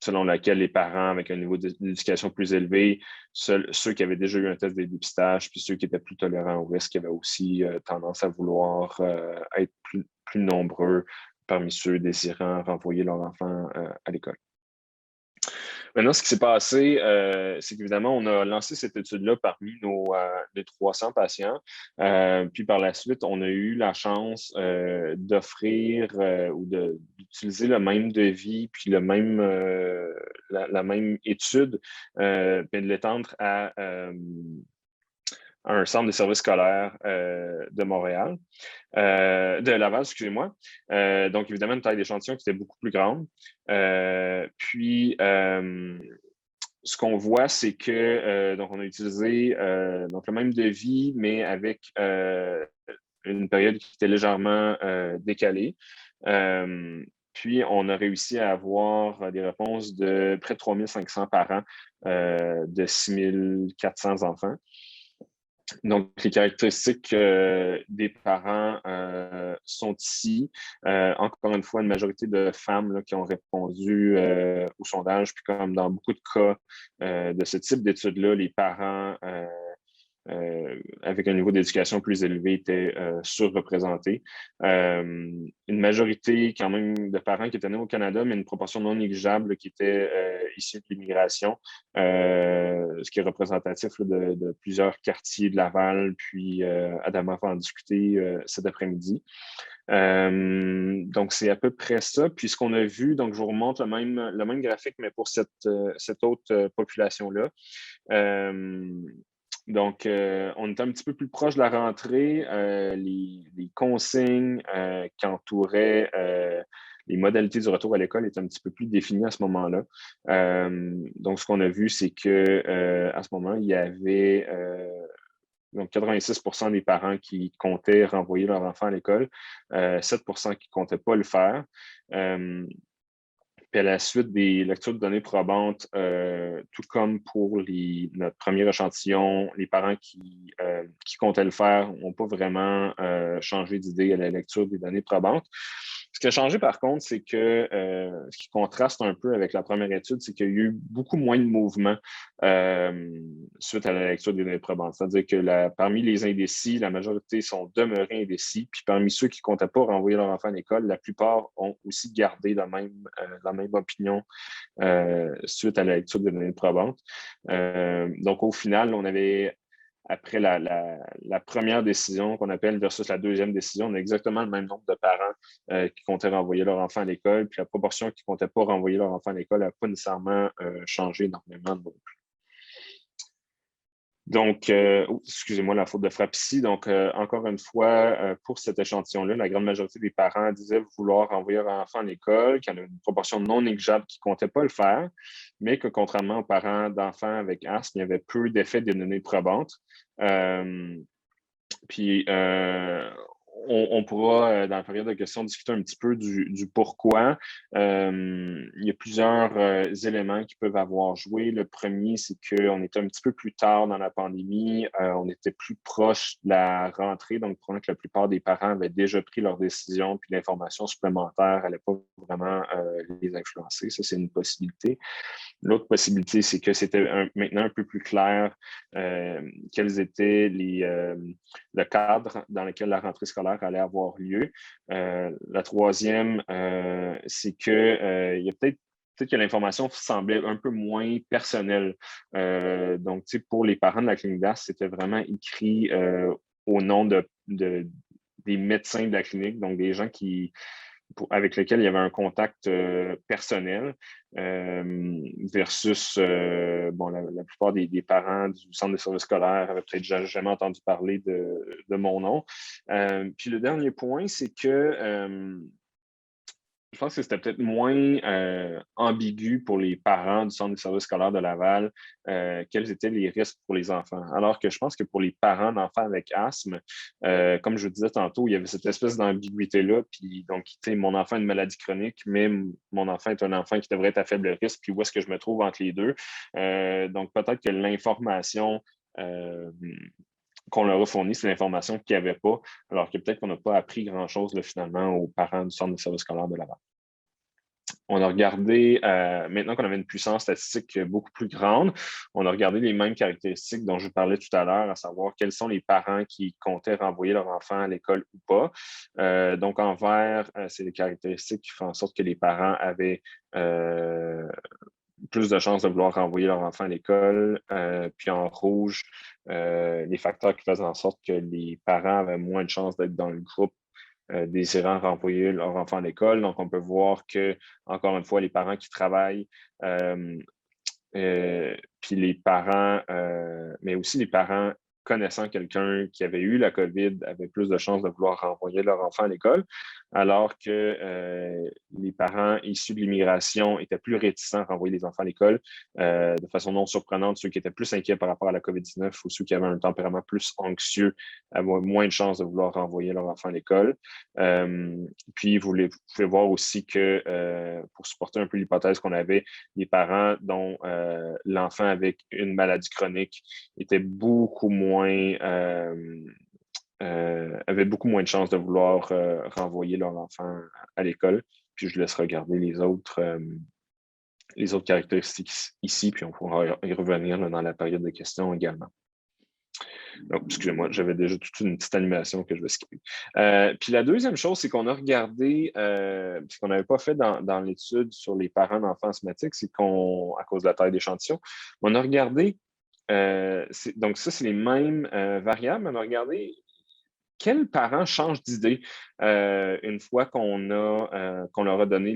selon laquelle les parents avec un niveau d'éducation plus élevé, ceux qui avaient déjà eu un test de dépistage, puis ceux qui étaient plus tolérants au risque, avaient aussi tendance à vouloir être plus nombreux parmi ceux désirant renvoyer leur enfant à l'école. Maintenant, ce qui s'est passé, c'est qu'évidemment, on a lancé cette étude-là parmi les 300 patients. Puis par la suite, on a eu la chance d'offrir ou d'utiliser le même devis, puis la même étude, puis de l'étendre à un centre de services scolaires de Montréal, de Laval, excusez-moi. Donc, évidemment, une taille d'échantillon qui était beaucoup plus grande. Puis, ce qu'on voit, c'est que donc on a utilisé donc le même devis, mais avec une période qui était légèrement décalée. Puis, on a réussi à avoir des réponses de près de 3500 parents de 6400 enfants. Donc, les caractéristiques des parents sont ici. Encore une fois, une majorité de femmes là, qui ont répondu au sondage. Puis comme dans beaucoup de cas de ce type d'études-là, les parents avec un niveau d'éducation plus élevé étaient surreprésentés. Une majorité quand même de parents qui étaient nés au Canada, mais une proportion non négligeable qui était issue de l'immigration, ce qui est représentatif là, de plusieurs quartiers de Laval, puis Adama va en discuter cet après-midi. Donc, c'est à peu près ça. Puis, ce qu'on a vu, donc je vous remontre le même graphique, mais pour cette autre population-là. Donc, on est un petit peu plus proche de la rentrée. Les consignes qui entouraient les modalités du retour à l'école étaient un petit peu plus définies à ce moment-là. Donc, ce qu'on a vu, c'est que à ce moment, il y avait donc 86% des parents qui comptaient renvoyer leur enfant à l'école, 7% qui ne comptaient pas le faire. Puis à la suite des lectures de données probantes, tout comme pour notre premier échantillon, les parents qui comptaient le faire n'ont pas vraiment changé d'idée à la lecture des données probantes. Ce qui a changé, par contre, c'est que ce qui contraste un peu avec la première étude, c'est qu'il y a eu beaucoup moins de mouvements suite à la lecture des données probantes. C'est-à-dire que parmi les indécis, la majorité sont demeurés indécis. Puis parmi ceux qui ne comptaient pas renvoyer leur enfant à l'école, la plupart ont aussi gardé la même opinion suite à la lecture des données probantes. Donc, au final, on avait, après la première décision qu'on appelle versus la deuxième décision, on a exactement le même nombre de parents qui comptaient renvoyer leur enfant à l'école, puis la proportion qui ne comptait pas renvoyer leur enfant à l'école n'a pas nécessairement changé énormément non plus. Donc, excusez-moi la faute de frappe ici. Donc, encore une fois, pour cet échantillon-là, la grande majorité des parents disaient vouloir renvoyer leur enfant à l'école, qu'il y en a une proportion non négligeable qui ne comptait pas le faire, mais que contrairement aux parents d'enfants avec asthme, il y avait peu d'effets des données probantes. Puis, on pourra, dans la période de questions, discuter un petit peu du pourquoi. Il y a plusieurs éléments qui peuvent avoir joué. Le premier, c'est qu'on était un petit peu plus tard dans la pandémie. On était plus proche de la rentrée, donc probablement que la plupart des parents avaient déjà pris leurs décisions, puis l'information supplémentaire n'allait pas vraiment les influencer. Ça, c'est une possibilité. L'autre possibilité, c'est que c'était maintenant un peu plus clair quels étaient le cadre dans lequel la rentrée scolaire allait avoir lieu. La troisième, c'est que il y a peut-être que l'information semblait un peu moins personnelle. Donc, pour les parents de la clinique d'asthme, c'était vraiment écrit au nom des médecins de la clinique, donc des gens avec lesquels il y avait un contact personnel versus la plupart des parents du centre de services scolaires avaient peut-être jamais entendu parler de mon nom. Puis le dernier point, c'est que je pense que c'était peut-être moins ambigu pour les parents du centre de services scolaires de Laval, quels étaient les risques pour les enfants. Alors que je pense que pour les parents d'enfants avec asthme, comme je vous disais tantôt, il y avait cette espèce d'ambiguïté-là. Puis donc, mon enfant a une maladie chronique, mais mon enfant est un enfant qui devrait être à faible risque. Puis où est-ce que je me trouve entre les deux? Donc, peut-être que l'information qu'on leur a fourni, c'est l'information qu'il n'y avait pas, alors que peut-être qu'on n'a pas appris grand-chose finalement aux parents du centre de services scolaires de Laval. On a regardé, maintenant qu'on avait une puissance statistique beaucoup plus grande, on a regardé les mêmes caractéristiques dont je vous parlais tout à l'heure, à savoir quels sont les parents qui comptaient renvoyer leur enfant à l'école ou pas. Donc, en vert, c'est les caractéristiques qui font en sorte que les parents avaient plus de chances de vouloir renvoyer leur enfant à l'école. Puis en rouge, les facteurs qui faisaient en sorte que les parents avaient moins de chances d'être dans le groupe désirant renvoyer leur enfant à l'école. Donc, on peut voir que, encore une fois, les parents qui travaillent, puis les parents, mais aussi les parents connaissant quelqu'un qui avait eu la COVID avaient plus de chances de vouloir renvoyer leur enfant à l'école, alors que les parents issus de l'immigration étaient plus réticents à renvoyer les enfants à l'école. De façon non surprenante, ceux qui étaient plus inquiets par rapport à la COVID-19 ou ceux qui avaient un tempérament plus anxieux avaient moins de chances de vouloir renvoyer leur enfant à l'école. Puis, vous pouvez voir aussi que, pour supporter un peu l'hypothèse qu'on avait, les parents dont l'enfant avec une maladie chronique était beaucoup moins avaient beaucoup moins de chances de vouloir renvoyer leur enfant à l'école. Puis je laisse regarder les autres caractéristiques ici, puis on pourra y revenir dans la période de questions également. Donc, excusez-moi, j'avais déjà toute une petite animation que je vais skipper. Puis la deuxième chose, c'est qu'on a regardé, ce qu'on n'avait pas fait dans l'étude sur les parents d'enfants asthmatiques, c'est à cause de la taille d'échantillon, on a regardé, donc ça, c'est les mêmes variables, on a regardé quels parents changent d'idée une fois qu'on leur a donné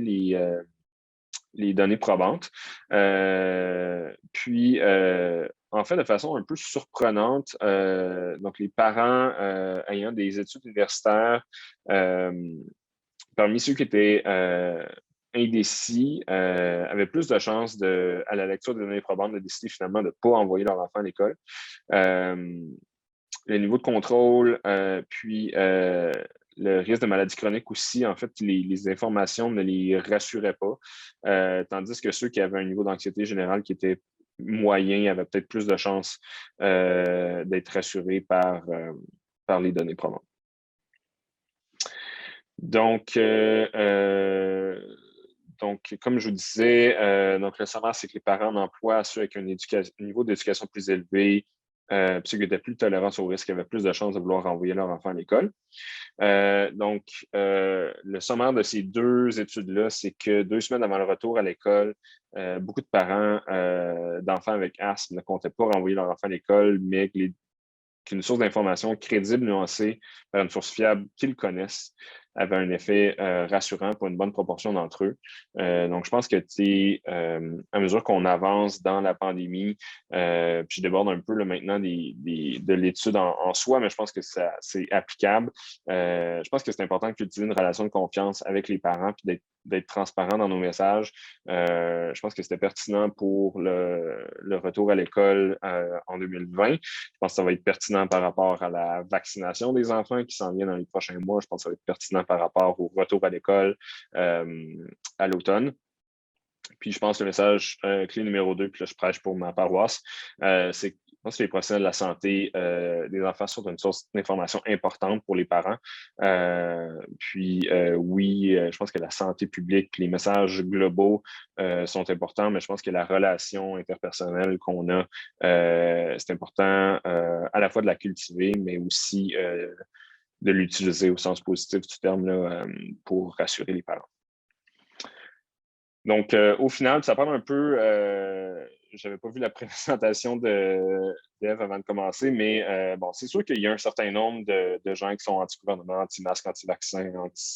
les données probantes. Puis, en fait, de façon un peu surprenante, donc les parents ayant des études universitaires, parmi ceux qui étaient indécis, avaient plus de chances à la lecture des données probantes de décider finalement de ne pas envoyer leur enfant à l'école. Le niveau de contrôle, puis le risque de maladie chronique aussi, en fait, les informations ne les rassuraient pas, tandis que ceux qui avaient un niveau d'anxiété générale qui était moyen avaient peut-être plus de chances d'être rassurés par les données probantes. Donc, comme je vous disais, donc le sommaire, c'est que les parents d'emploi, ceux avec un niveau d'éducation plus élevé, ceux qui étaient plus tolérants au risque, avaient plus de chances de vouloir envoyer leur enfant à l'école. Le sommaire de ces deux études-là, c'est que 2 semaines avant le retour à l'école, beaucoup de parents d'enfants avec asthme ne comptaient pas renvoyer leur enfant à l'école, mais qu'une source d'information crédible, nuancée, par une source fiable qu'ils connaissent, avait un effet rassurant pour une bonne proportion d'entre eux. Donc, je pense que, à mesure qu'on avance dans la pandémie, puis je déborde un peu là, maintenant de l'étude en soi, mais je pense que c'est applicable. Je pense que c'est important de cultiver une relation de confiance avec les parents, puis d'être transparent dans nos messages. Je pense que c'était pertinent pour le retour à l'école en 2020. Je pense que ça va être pertinent par rapport à la vaccination des enfants qui s'en vient dans les prochains mois. Je pense que ça va être pertinent par rapport au retour à l'école à l'automne. Puis je pense que le message clé numéro 2, puis là je prêche pour ma paroisse, c'est que je pense que les professionnels de la santé des enfants sont une source d'information importante pour les parents. Oui, je pense que la santé publique, les messages globaux sont importants, mais je pense que la relation interpersonnelle qu'on a, c'est important à la fois de la cultiver, mais aussi de l'utiliser au sens positif du terme là, pour rassurer les parents. Donc, au final, ça parle un peu, je n'avais pas vu la présentation d'Ève avant de commencer, mais bon, c'est sûr qu'il y a un certain nombre de gens qui sont anti-gouvernement, anti-masque, anti-vaccin,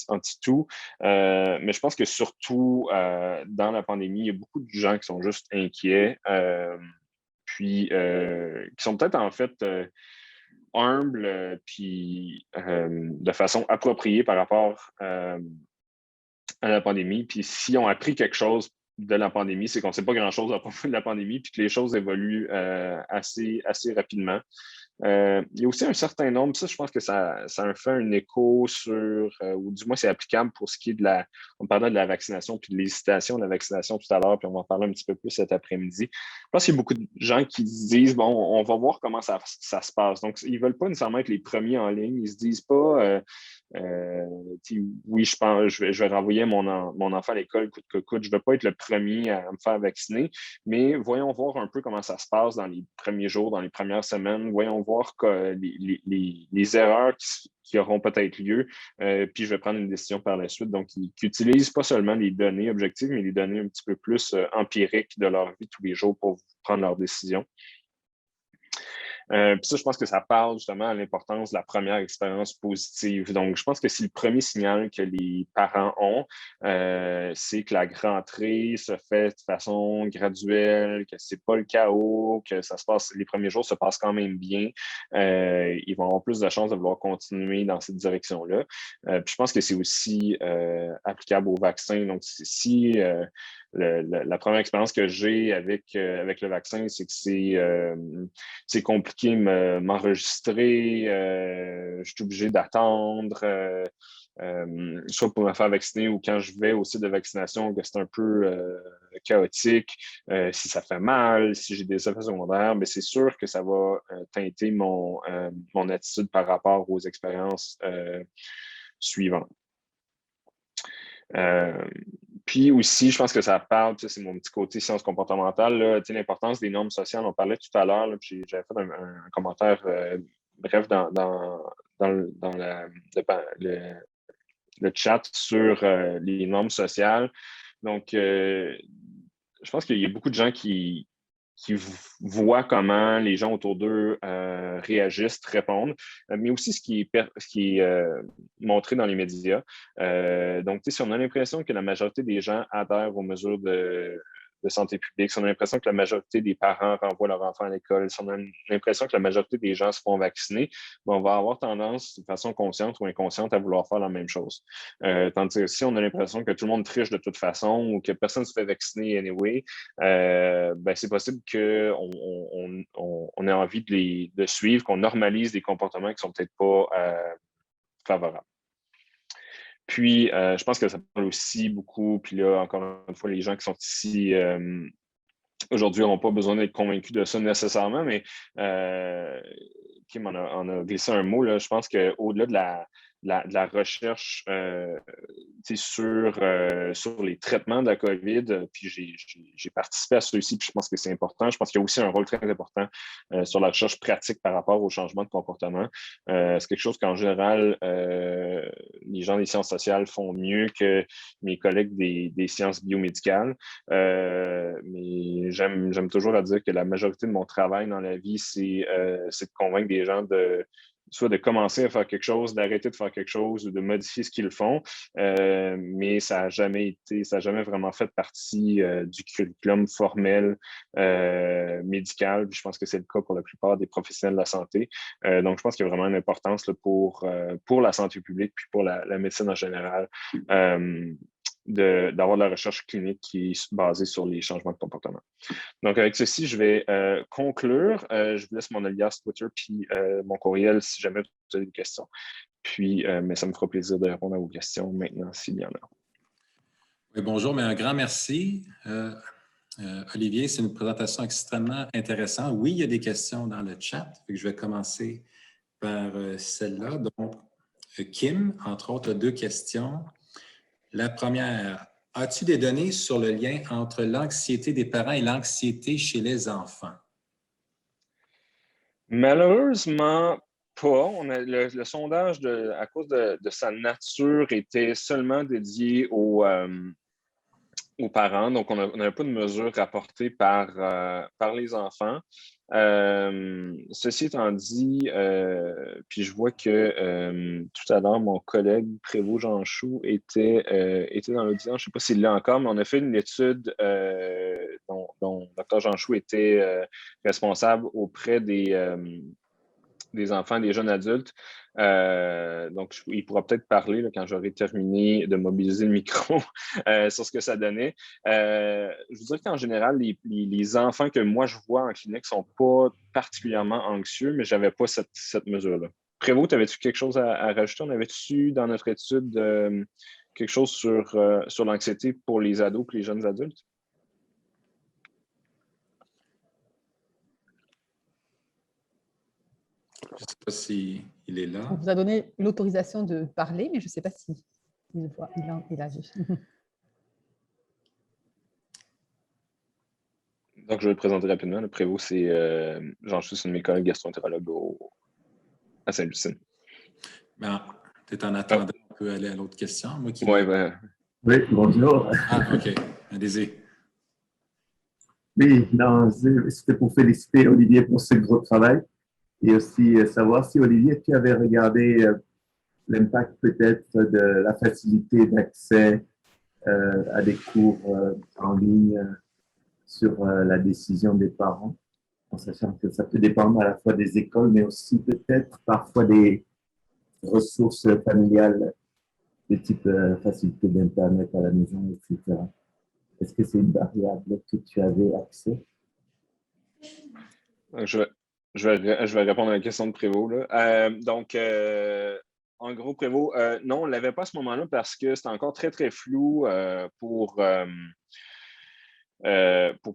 anti-tout. Mais je pense que surtout dans la pandémie, il y a beaucoup de gens qui sont juste inquiets, puis qui sont peut-être en fait humbles, puis de façon appropriée par rapport à la pandémie. Puis s'ils ont appris quelque chose de la pandémie, c'est qu'on ne sait pas grand-chose à propos de la pandémie, puis que les choses évoluent assez rapidement. Il y a aussi un certain nombre, ça je pense que ça a fait un écho sur, ou du moins c'est applicable pour ce qui est on parlait de la vaccination puis de l'hésitation de la vaccination tout à l'heure, puis on va en parler un petit peu plus cet après-midi. Je pense qu'il y a beaucoup de gens qui se disent, bon, on va voir comment ça se passe. Donc, ils ne veulent pas nécessairement être les premiers en ligne, ils ne se disent pas, oui, je pense, je vais renvoyer mon enfant à l'école coûte que coûte. Je ne veux pas être le premier à me faire vacciner, mais voyons voir un peu comment ça se passe dans les premiers jours, dans les premières semaines. Voyons voir les erreurs qui auront peut-être lieu, puis je vais prendre une décision par la suite. Donc, ils n'utilisent pas seulement les données objectives, mais les données un petit peu plus empiriques de leur vie tous les jours pour prendre leurs décisions. Puis ça, je pense que ça parle justement à l'importance de la première expérience positive. Donc, je pense que c'est le premier signal que les parents ont, c'est que la rentrée se fait de façon graduelle, que c'est pas le chaos, que ça se passe, les premiers jours se passent quand même bien. Ils vont avoir plus de chances de vouloir continuer dans cette direction-là. Puis je pense que c'est aussi applicable au vaccin. Donc, si la première expérience que j'ai avec le vaccin, c'est que c'est compliqué de m'enregistrer, je suis obligé d'attendre, soit pour me faire vacciner ou quand je vais au site de vaccination, que c'est un peu chaotique, si ça fait mal, si j'ai des effets secondaires, mais c'est sûr que ça va teinter mon attitude par rapport aux expériences suivantes. Puis aussi, je pense que ça parle, c'est mon petit côté sciences comportementales, l'importance des normes sociales. On parlait tout à l'heure, puis j'avais fait un commentaire bref dans le chat sur les normes sociales. Donc, je pense qu'il y a beaucoup de gens qui voient comment les gens autour d'eux réagissent, répondent, mais aussi ce qui est montré dans les médias. Donc, si on a l'impression que la majorité des gens adhèrent aux mesures de santé publique, si on a l'impression que la majorité des parents renvoient leurs enfants à l'école, si on a l'impression que la majorité des gens se font vacciner, ben, on va avoir tendance, de façon consciente ou inconsciente, à vouloir faire la même chose. Tandis que si on a l'impression que tout le monde triche de toute façon ou que personne ne se fait vacciner anyway, ben, c'est possible qu'on ait envie de suivre, qu'on normalise des comportements qui ne sont peut-être pas favorables. Puis, je pense que ça parle aussi beaucoup, puis là, encore une fois, les gens qui sont ici aujourd'hui n'ont pas besoin d'être convaincus de ça nécessairement, mais Kim en a glissé un mot, là. Je pense qu'au-delà de la recherche sur les traitements de la COVID, puis j'ai participé à ceux-ci, puis je pense que c'est important. Je pense qu'il y a aussi un rôle très important sur la recherche pratique par rapport au changement de comportement. C'est quelque chose qu'en général, les gens des sciences sociales font mieux que mes collègues des sciences biomédicales. Mais j'aime toujours à dire que la majorité de mon travail dans la vie, c'est de convaincre des gens soit de commencer à faire quelque chose, d'arrêter de faire quelque chose ou de modifier ce qu'ils font. Mais ça n'a jamais vraiment fait partie du curriculum formel médical. Puis je pense que c'est le cas pour la plupart des professionnels de la santé. Donc, je pense qu'il y a vraiment une importance là, pour la santé publique puis pour la médecine en général. D'avoir de la recherche clinique qui est basée sur les changements de comportement. Donc, avec ceci, je vais conclure. Je vous laisse mon alias Twitter puis mon courriel si jamais vous avez des questions. Puis, mais ça me fera plaisir de répondre à vos questions maintenant s'il y en a. Oui, bonjour, mais un grand merci. Olivier, c'est une présentation extrêmement intéressante. Oui, il y a des questions dans le chat. Je vais commencer par celle-là. Donc, Kim, entre autres, a 2 questions. La première, as-tu des données sur le lien entre l'anxiété des parents et l'anxiété chez les enfants? Malheureusement, pas. Le sondage, à cause de sa nature, était seulement dédié aux parents. Donc, on n'avait pas de mesures rapportées par les enfants. Ceci étant dit, puis je vois que tout à l'heure, mon collègue Prévost Jean Chou était dans l'audience. Je ne sais pas s'il l'a encore, mais on a fait une étude dont Dr. Jean Chou était responsable auprès des enfants et des jeunes adultes. Donc, il pourra peut-être parler là, quand j'aurai terminé de mobiliser le micro sur ce que ça donnait. Je vous dirais qu'en général, les enfants que moi je vois en clinique ne sont pas particulièrement anxieux, mais je n'avais pas cette mesure-là. Prévost, avais-tu quelque chose à rajouter? On avait-tu dans notre étude quelque chose sur l'anxiété pour les ados et les jeunes adultes? Je ne sais pas s'il est là. On vous a donné l'autorisation de parler, mais je ne sais pas si il voit. Il a vu. Donc, je vais le présenter rapidement. Le Prévost, c'est Jean Chou, c'est un de mes collègues gastro-entérologues à Sainte-Lucine. Peut-être en attendant, on peut aller à l'autre question. Oui, bonjour. Ah, OK. Allez-y. Oui, c'était pour féliciter Olivier pour ce gros travail et aussi savoir si, Olivier, tu avais regardé l'impact peut-être de la facilité d'accès à des cours en ligne sur la décision des parents, en sachant que ça peut dépendre à la fois des écoles, mais aussi peut-être parfois des ressources familiales, de type facilité d'Internet à la maison, etc. Est-ce que c'est une variable que tu avais accès? Je vais répondre à la question de Prévost. En gros, Prévost, non, on ne l'avait pas à ce moment-là parce que c'était encore très, très flou pour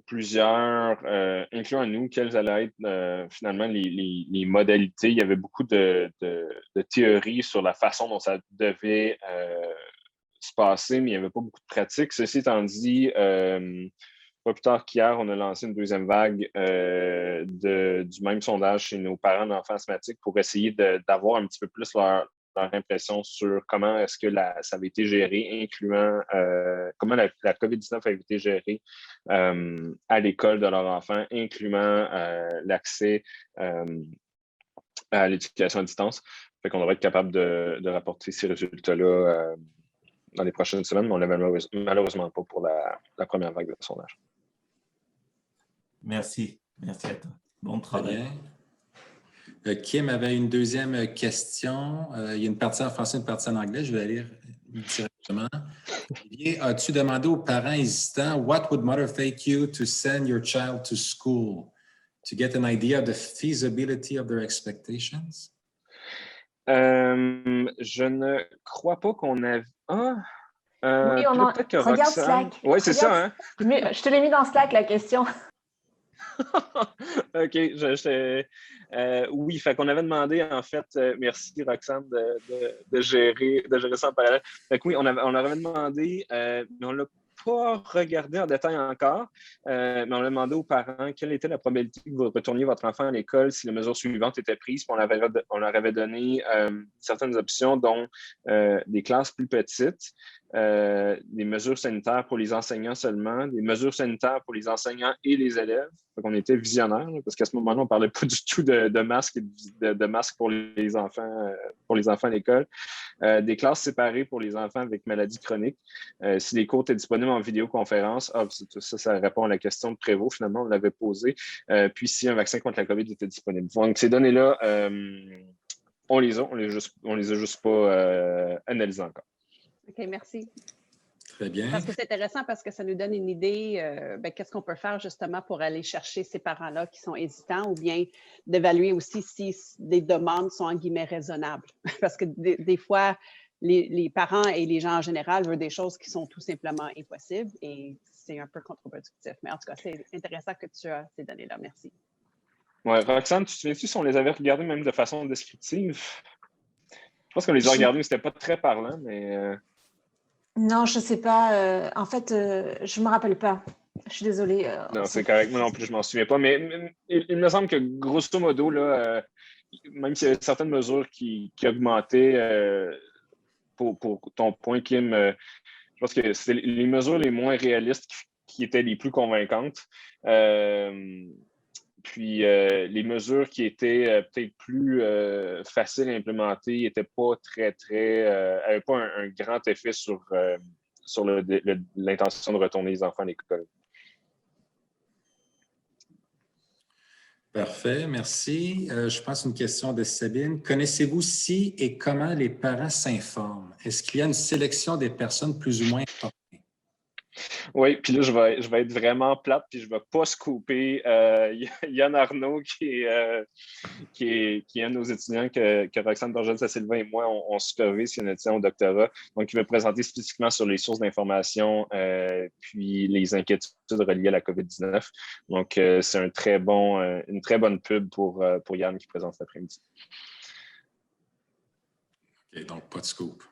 plusieurs, incluant nous, quelles allaient être finalement les modalités. Il y avait beaucoup de théories sur la façon dont ça devait se passer, mais il n'y avait pas beaucoup de pratique. Ceci étant dit, pas plus tard qu'hier, on a lancé une deuxième vague du même sondage chez nos parents d'enfants asthmatiques pour essayer d'avoir un petit peu plus leur impression sur comment est-ce que ça avait été géré, incluant comment la COVID-19 a été gérée à l'école de leurs enfants, incluant l'accès à l'éducation à distance. Fait qu'on devrait être capable de rapporter ces résultats-là dans les prochaines semaines, mais on ne l'avait malheureusement pas pour la première vague de sondage. Merci. Merci à toi. Bon travail. Kim avait une deuxième question. Il y a une partie en français, une partie en anglais. Je vais la lire directement. Olivier, as-tu demandé aux parents hésitants what would motivate you to send your child to school? To get an idea of the feasibility of their expectations? Je ne crois pas qu'on avait... Ah! Oui, peut-être que regarde Roxane... Slack. Oui, c'est ça, hein? Je te l'ai mis dans Slack, la question. OK. Oui, fait qu'on avait demandé, en fait, merci Roxane de gérer ça en parallèle. Fait que oui, on avait demandé, mais on ne l'a pas regardé en détail encore, mais on a demandé aux parents quelle était la probabilité que vous retourniez votre enfant à l'école si les mesures suivantes étaient prises. Puis on leur avait donné certaines options, dont des classes plus petites, des mesures sanitaires pour les enseignants seulement, des mesures sanitaires pour les enseignants et les élèves. Donc, on était visionnaires, parce qu'à ce moment-là, on ne parlait pas du tout de masques et de masques pour les enfants à l'école. Des classes séparées pour les enfants avec maladies chroniques. Si les cours étaient disponibles en vidéoconférence, ça répond à la question de Prévost, finalement, on l'avait posée. Puis si un vaccin contre la COVID était disponible. Donc, ces données-là, on les a juste pas analysées encore. OK, merci. Très bien. Parce que c'est intéressant parce que ça nous donne une idée, qu'est-ce qu'on peut faire justement pour aller chercher ces parents-là qui sont hésitants ou bien d'évaluer aussi si des demandes sont en guillemets raisonnables. Parce que des fois, les parents et les gens en général veulent des choses qui sont tout simplement impossibles et c'est un peu contre-productif. Mais en tout cas, c'est intéressant que tu as ces données-là. Merci. Ouais, Roxane, tu te souviens-tu si on les avait regardées même de façon descriptive? Je pense qu'on les a regardées, mais c'était pas très parlant, mais... Non, je ne sais pas. En fait, je ne me rappelle pas. Je suis désolée. Non, c'est correct. Moi non plus, je ne m'en souviens pas. Mais il me semble que, grosso modo, là, même s'il y avait certaines mesures qui augmentaient, pour ton point, Kim, je pense que c'était les mesures les moins réalistes qui étaient les plus convaincantes. Puis les mesures qui étaient peut-être plus faciles à implémenter n'étaient pas n'avaient pas un grand effet sur l'intention de retourner les enfants à l'école. Parfait, merci. Je pense une question de Sabine. Connaissez-vous si et comment les parents s'informent? Est-ce qu'il y a une sélection des personnes plus ou moins informées? Oui, puis là, je vais être vraiment plate, puis je ne vais pas scooper Yann Arnaud, qui est un de nos étudiants que Roxane Borges-Silva et moi, on supervise, qui est un étudiant au doctorat. Donc, il va présenter spécifiquement sur les sources d'information, puis les inquiétudes reliées à la COVID-19. Donc, c'est une très bonne pub pour Yann qui présente cet après-midi. OK, donc pas de scoop.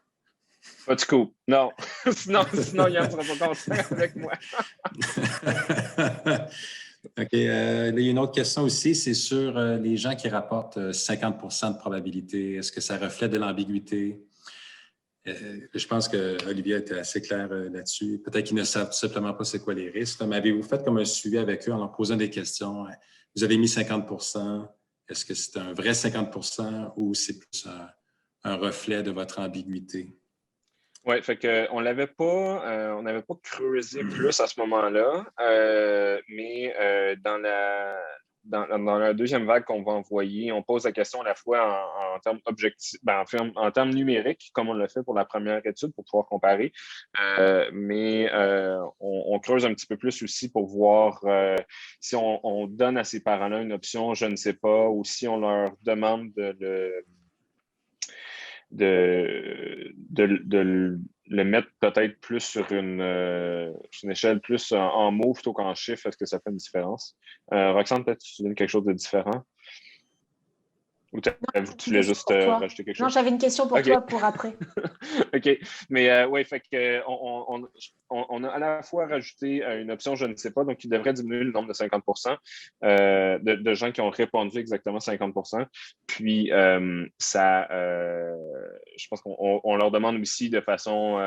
Pas de scoop, non. sinon, Yann ne sera pas content avec moi. OK. Il y a une autre question aussi, c'est sur les gens qui rapportent 50 de probabilité. Est-ce que ça reflète de l'ambiguïté? Je pense qu'Olivier était assez clair là-dessus. Peut-être qu'ils ne savent tout simplement pas c'est quoi les risques. Mais avez-vous fait comme un suivi avec eux en leur posant des questions? Vous avez mis 50 Est-ce que c'est un vrai 50 ou c'est plus un reflet de votre ambiguïté? Oui, fait qu'on n'avait pas creusé plus à ce moment-là, mais dans la deuxième vague qu'on va envoyer, on pose la question à la fois en termes objectifs, en termes numériques, comme on l'a fait pour la première étude, pour pouvoir comparer, mais on creuse un petit peu plus aussi pour voir si on donne à ces parents-là une option, je ne sais pas, ou si on leur demande de le mettre peut-être plus sur une échelle plus en mots plutôt qu'en chiffres, est-ce que ça fait une différence? Roxane, peut-être que tu donnes quelque chose de différent? Ou tu voulais juste rajouter quelque chose? Non, j'avais une question pour toi pour après. OK. Mais oui, fait que on a à la fois rajouté une option, je ne sais pas, donc qui devrait diminuer le nombre de 50 de gens qui ont répondu exactement 50 Puis, je pense qu'on leur demande aussi de façon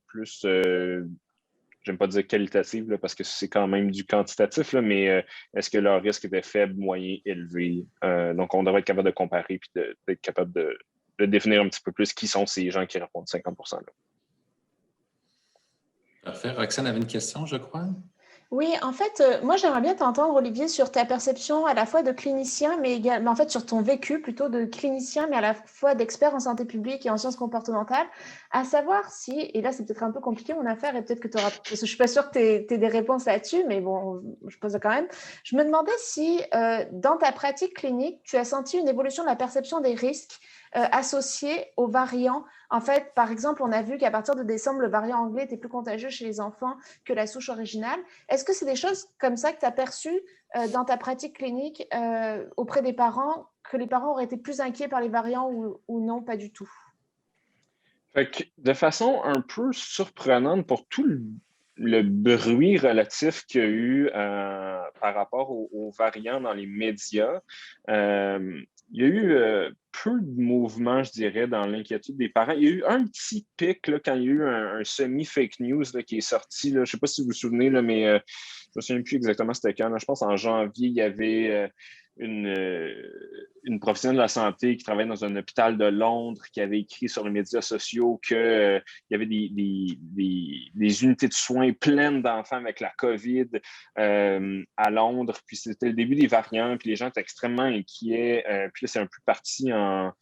plus, j'aime pas dire qualitative, là, parce que c'est quand même du quantitatif, là, mais est-ce que leur risque était faible, moyen, élevé? Donc, on devrait être capable de comparer puis d'être capable de définir un petit peu plus qui sont ces gens qui répondent 50 là. Parfait. Roxane avait une question, je crois. Oui, en fait, moi, j'aimerais bien t'entendre, Olivier, sur ta perception à la fois de clinicien, mais également, en fait, sur ton vécu plutôt de clinicien, mais à la fois d'expert en santé publique et en sciences comportementales, à savoir si, et là, c'est peut-être un peu compliqué mon affaire, et peut-être que tu auras, parce que je ne suis pas sûre que tu aies des réponses là-dessus, mais bon, je pose quand même. Je me demandais si, dans ta pratique clinique, tu as senti une évolution de la perception des risques associés aux variants. En fait, par exemple, on a vu qu'à partir de décembre, le variant anglais était plus contagieux chez les enfants que la souche originale. Est-ce que c'est des choses comme ça que tu as perçues dans ta pratique clinique auprès des parents, que les parents auraient été plus inquiets par les variants ou non, pas du tout? Fait que, de façon un peu surprenante pour tout le bruit relatif qu'il y a eu par rapport aux variants dans les médias, il y a eu peu de mouvements, je dirais, dans l'inquiétude des parents. Il y a eu un petit pic là, quand il y a eu un semi-fake news là, qui est sorti. Là. Je ne sais pas si vous vous souvenez, là, mais je ne me souviens plus exactement c'était quand. Là. Je pense en janvier, il y avait une professionnelle de la santé qui travaille dans un hôpital de Londres qui avait écrit sur les médias sociaux qu'il y avait des unités de soins pleines d'enfants avec la COVID à Londres. Puis c'était le début des variants, puis les gens étaient extrêmement inquiets. Puis là, c'est un peu parti en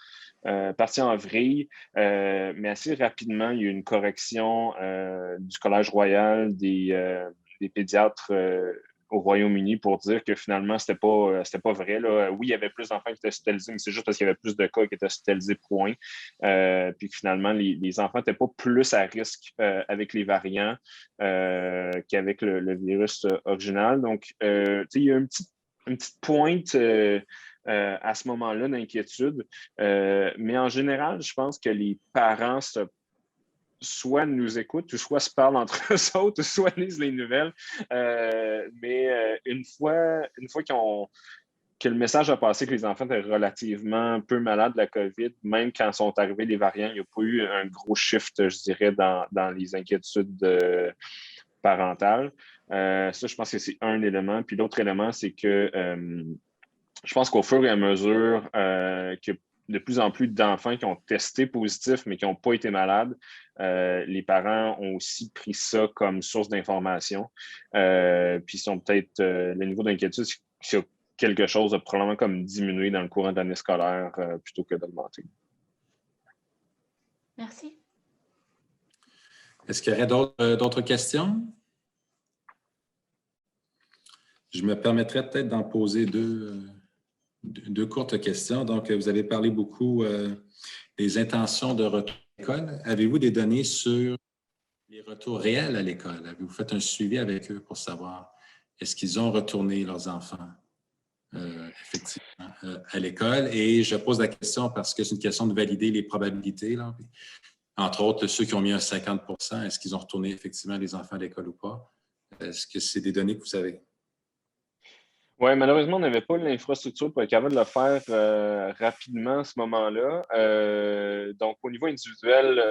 vrille, mais assez rapidement, il y a eu une correction du Collège royal des pédiatres au Royaume-Uni pour dire que finalement, c'était pas vrai. Là. Oui, il y avait plus d'enfants qui étaient hospitalisés, mais c'est juste parce qu'il y avait plus de cas qui étaient hospitalisés, point. Puis que finalement, les enfants n'étaient pas plus à risque avec les variants qu'avec le virus original. Donc, il y a une petite pointe à ce moment-là d'inquiétude. Mais en général, je pense que les parents soit nous écoutent, ou soit se parlent entre eux autres, ou soit lisent les nouvelles. Mais une fois que le message a passé que les enfants étaient relativement peu malades de la COVID, même quand sont arrivés les variants, il n'y a pas eu un gros shift, je dirais, dans les inquiétudes parentales. Ça, je pense que c'est un élément. Puis l'autre élément, c'est que je pense qu'au fur et à mesure que de plus en plus d'enfants qui ont testé positif, mais qui n'ont pas été malades, les parents ont aussi pris ça comme source d'information. Puis sont peut-être le niveau d'inquiétude, c'est quelque chose de probablement comme diminué dans le courant de l'année scolaire plutôt que d'augmenter. Merci. Est-ce qu'il y aurait d'autres questions? Je me permettrais peut-être d'en poser deux courtes questions. Donc, vous avez parlé beaucoup des intentions de retour à l'école. Avez-vous des données sur les retours réels à l'école? Avez-vous fait un suivi avec eux pour savoir est-ce qu'ils ont retourné leurs enfants effectivement à l'école? Et je pose la question parce que c'est une question de valider les probabilités. Là. Entre autres, ceux qui ont mis un 50 %, est-ce qu'ils ont retourné effectivement les enfants à l'école ou pas? Est-ce que c'est des données que vous avez? Oui, malheureusement, on n'avait pas l'infrastructure pour être capable de le faire rapidement à ce moment-là. Donc, au niveau individuel,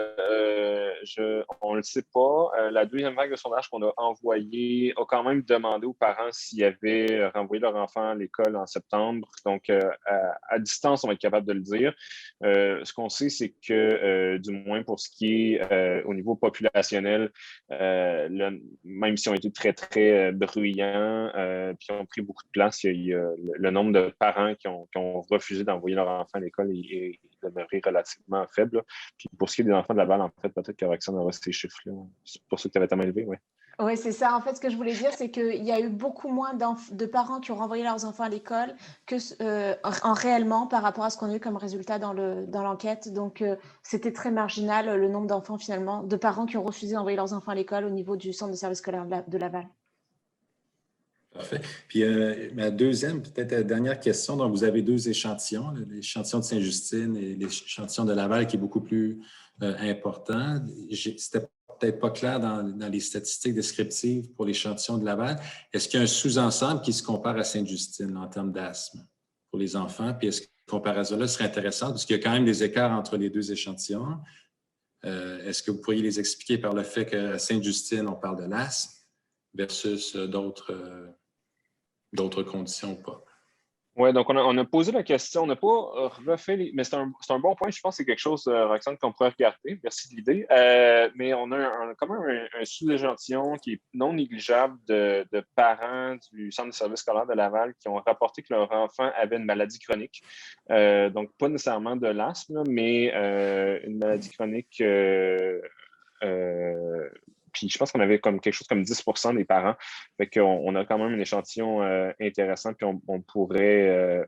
on ne le sait pas. La deuxième vague de sondage qu'on a envoyée a quand même demandé aux parents s'ils avaient renvoyé leur enfant à l'école en septembre. Donc, à distance, on va être capable de le dire. Ce qu'on sait, c'est que, du moins pour ce qui est au niveau populationnel, même si on a été très, très bruyants, puis ont pris beaucoup de place, il y a le nombre de parents qui ont refusé d'envoyer leur enfant à l'école est demeuré relativement faible. Là. Puis pour ce qui est des enfants de Laval, en fait, peut-être que Roxane aura ces chiffres-là. C'est pour ça que tu avais tellement élevé, oui. Oui, c'est ça. En fait, ce que je voulais dire, c'est qu'il y a eu beaucoup moins de parents qui ont renvoyé leurs enfants à l'école que en réellement par rapport à ce qu'on a eu comme résultat dans l'enquête. Donc, c'était très marginal le nombre d'enfants, finalement, de parents qui ont refusé d'envoyer leurs enfants à l'école au niveau du centre de service scolaire de Laval. Parfait. Puis ma deuxième, peut-être dernière question. Donc, vous avez deux échantillons, l'échantillon de Sainte-Justine et l'échantillon de Laval qui est beaucoup plus important. C'était peut-être pas clair dans les statistiques descriptives pour l'échantillon de Laval. Est-ce qu'il y a un sous-ensemble qui se compare à Sainte-Justine en termes d'asthme pour les enfants? Puis est-ce que cette comparaison-là serait intéressante? Parce qu'il y a quand même des écarts entre les deux échantillons. Est-ce que vous pourriez les expliquer par le fait qu'à Sainte-Justine, on parle de l'asthme versus d'autres conditions ou pas? Oui, donc on a posé la question, on n'a pas refait mais c'est un bon point, je pense que c'est quelque chose, Roxane, qu'on pourrait regarder. Merci de l'idée. Mais on a quand même un sous-échantillon qui est non négligeable de parents du Centre de service scolaire de Laval qui ont rapporté que leur enfant avait une maladie chronique. Donc, pas nécessairement de l'asthme, mais une maladie chronique puis je pense qu'on avait comme quelque chose comme 10% des parents. Fait qu'on a quand même un échantillon intéressant, puis on pourrait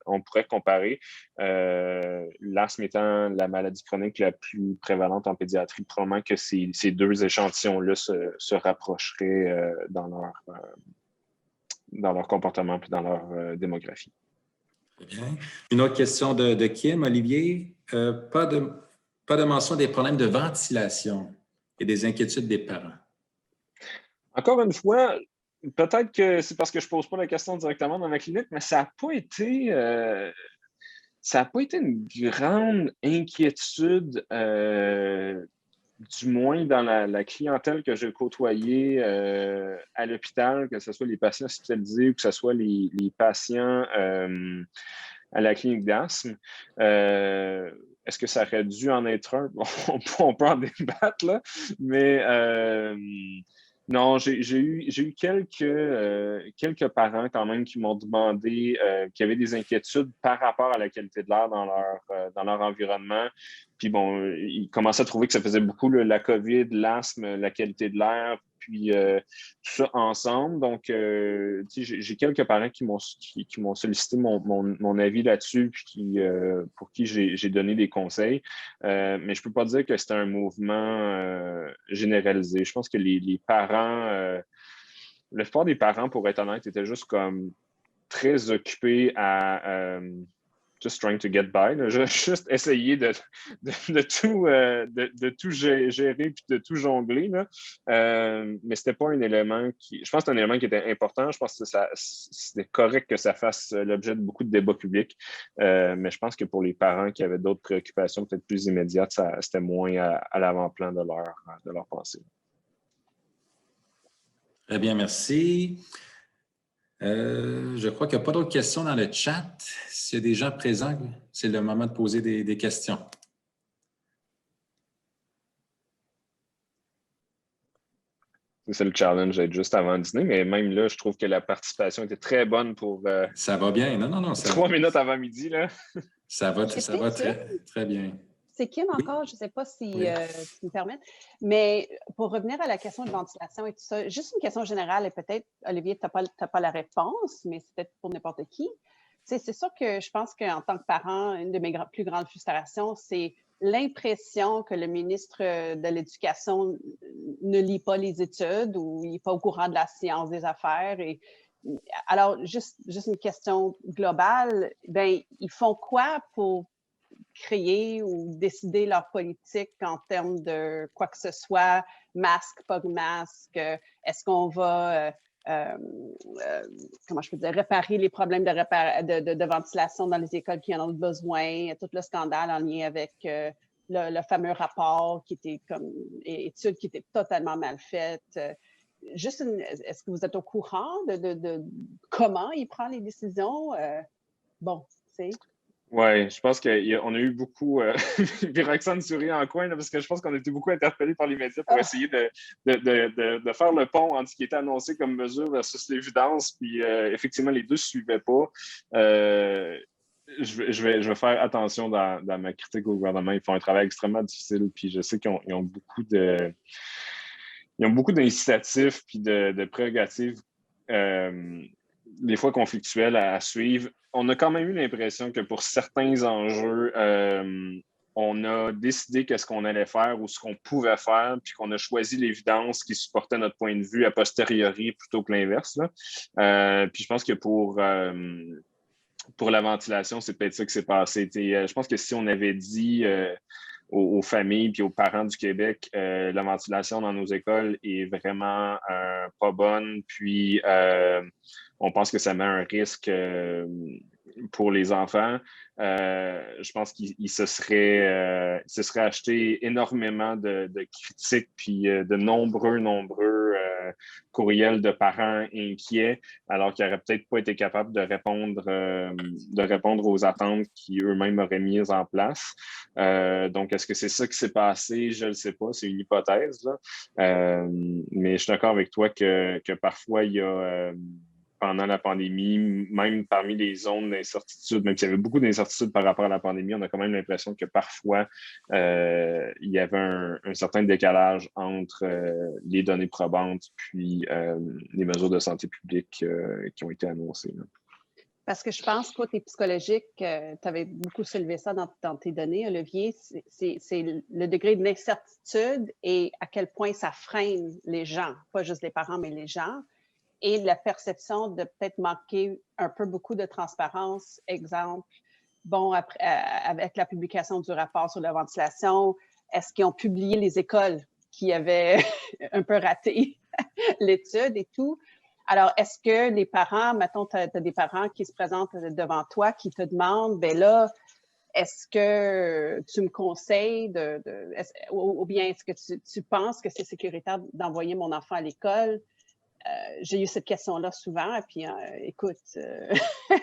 comparer. L'asthme étant la maladie chronique la plus prévalente en pédiatrie, probablement que ces deux échantillons-là se rapprocheraient dans leur comportement puis dans leur démographie. Très bien. Une autre question de Kim, Olivier. Pas de mention des problèmes de ventilation et des inquiétudes des parents. Encore une fois, peut-être que c'est parce que je ne pose pas la question directement dans ma clinique, mais ça n'a pas été une grande inquiétude, du moins dans la clientèle que j'ai côtoyée à l'hôpital, que ce soit les patients hospitalisés ou que ce soit les patients à la clinique d'asthme. Est-ce que ça aurait dû en être un? On peut en débattre, là, mais non, j'ai eu quelques parents quand même qui m'ont demandé, qui avaient des inquiétudes par rapport à la qualité de l'air dans leur environnement. Puis bon, ils commençaient à trouver que ça faisait beaucoup la COVID, l'asthme, la qualité de l'air, puis tout ça ensemble. Donc, j'ai quelques parents qui m'ont sollicité mon avis là-dessus, puis pour qui j'ai donné des conseils. Mais je ne peux pas dire que c'était un mouvement généralisé. Je pense que les parents, la plupart des parents, pour être honnête, étaient juste comme très occupés à just trying to get by, là. Juste essayer de tout gérer puis de tout jongler, là. Mais c'était pas un élément je pense que c'est un élément qui était important. Je pense que c'était correct que ça fasse l'objet de beaucoup de débats publics. Mais je pense que pour les parents qui avaient d'autres préoccupations peut-être plus immédiates, c'était moins à l'avant-plan de leur pensée. Très bien, merci. Je crois qu'il n'y a pas d'autres questions dans le chat. S'il y a des gens présents, c'est le moment de poser des questions. C'est le challenge d'être juste avant le dîner, mais même là, je trouve que la participation était très bonne pour ça va bien. Non. 3 minutes avant midi, là. Ça va très, très bien. C'est Kim encore, je ne sais pas si tu me permets, mais pour revenir à la question de ventilation et tout ça, juste une question générale et peut-être, Olivier, tu n'as pas la réponse, mais c'est peut-être pour n'importe qui. C'est sûr que je pense qu'en tant que parent, une de mes plus grandes frustrations, c'est l'impression que le ministre de l'Éducation ne lit pas les études ou il n'est pas au courant de la science des affaires. Alors, juste une question globale, ben, ils font quoi pour créer ou décider leur politique en termes de quoi que ce soit, masque, pas de masque, est-ce qu'on va, comment je peux dire, réparer les problèmes de ventilation dans les écoles qui en ont besoin, tout le scandale en lien avec le fameux rapport qui était comme étude qui était totalement mal faite. Est-ce que vous êtes au courant de comment il prend les décisions? Bon, c'est... Oui, je pense qu'on a eu beaucoup. Puis Roxane sourit en coin, là, parce que je pense qu'on a été beaucoup interpellés par les médias pour essayer de faire le pont entre ce qui était annoncé comme mesure versus l'évidence. Puis effectivement, les deux ne se suivaient pas. Je vais faire attention dans ma critique au gouvernement. Ils font un travail extrêmement difficile. Puis je sais qu'ils ont beaucoup de. Ils ont beaucoup d'incitatifs puis de prérogatives. Des fois conflictuelles à suivre. On a quand même eu l'impression que pour certains enjeux, on a décidé qu'est-ce qu'on allait faire ou ce qu'on pouvait faire, puis qu'on a choisi l'évidence qui supportait notre point de vue a posteriori plutôt que l'inverse. Puis je pense que pour la ventilation, c'est peut-être ça qui s'est passé. Je pense que si on avait dit aux familles et aux parents du Québec, la ventilation dans nos écoles est vraiment pas bonne, puis on pense que ça met un risque pour les enfants. Je pense qu'il se serait acheté énormément de critiques puis de nombreux courriels de parents inquiets, alors qu'ils n'auraient peut-être pas été capables de répondre aux attentes qu'ils eux-mêmes auraient mises en place. Donc, est-ce que c'est ça qui s'est passé? Je ne le sais pas, c'est une hypothèse, là. Mais je suis d'accord avec toi que parfois, il y a pendant la pandémie, même parmi les zones d'incertitude, même s'il y avait beaucoup d'incertitudes par rapport à la pandémie, on a quand même l'impression que parfois, il y avait un certain décalage entre les données probantes puis les mesures de santé publique qui ont été annoncées. Là. Parce que je pense, côté psychologique, tu avais beaucoup soulevé ça dans tes données, Olivier, c'est le degré d'incertitude et à quel point ça freine les gens, pas juste les parents, mais les gens, et la perception de peut-être manquer un peu beaucoup de transparence. Exemple, bon, après, avec la publication du rapport sur la ventilation, est-ce qu'ils ont publié les écoles qui avaient un peu raté l'étude et tout? Alors, est-ce que les parents, mettons, tu as des parents qui se présentent devant toi, qui te demandent, ben là, est-ce que tu me conseilles ou bien est-ce que tu penses que c'est sécuritaire d'envoyer mon enfant à l'école? J'ai eu cette question-là souvent, et puis écoute,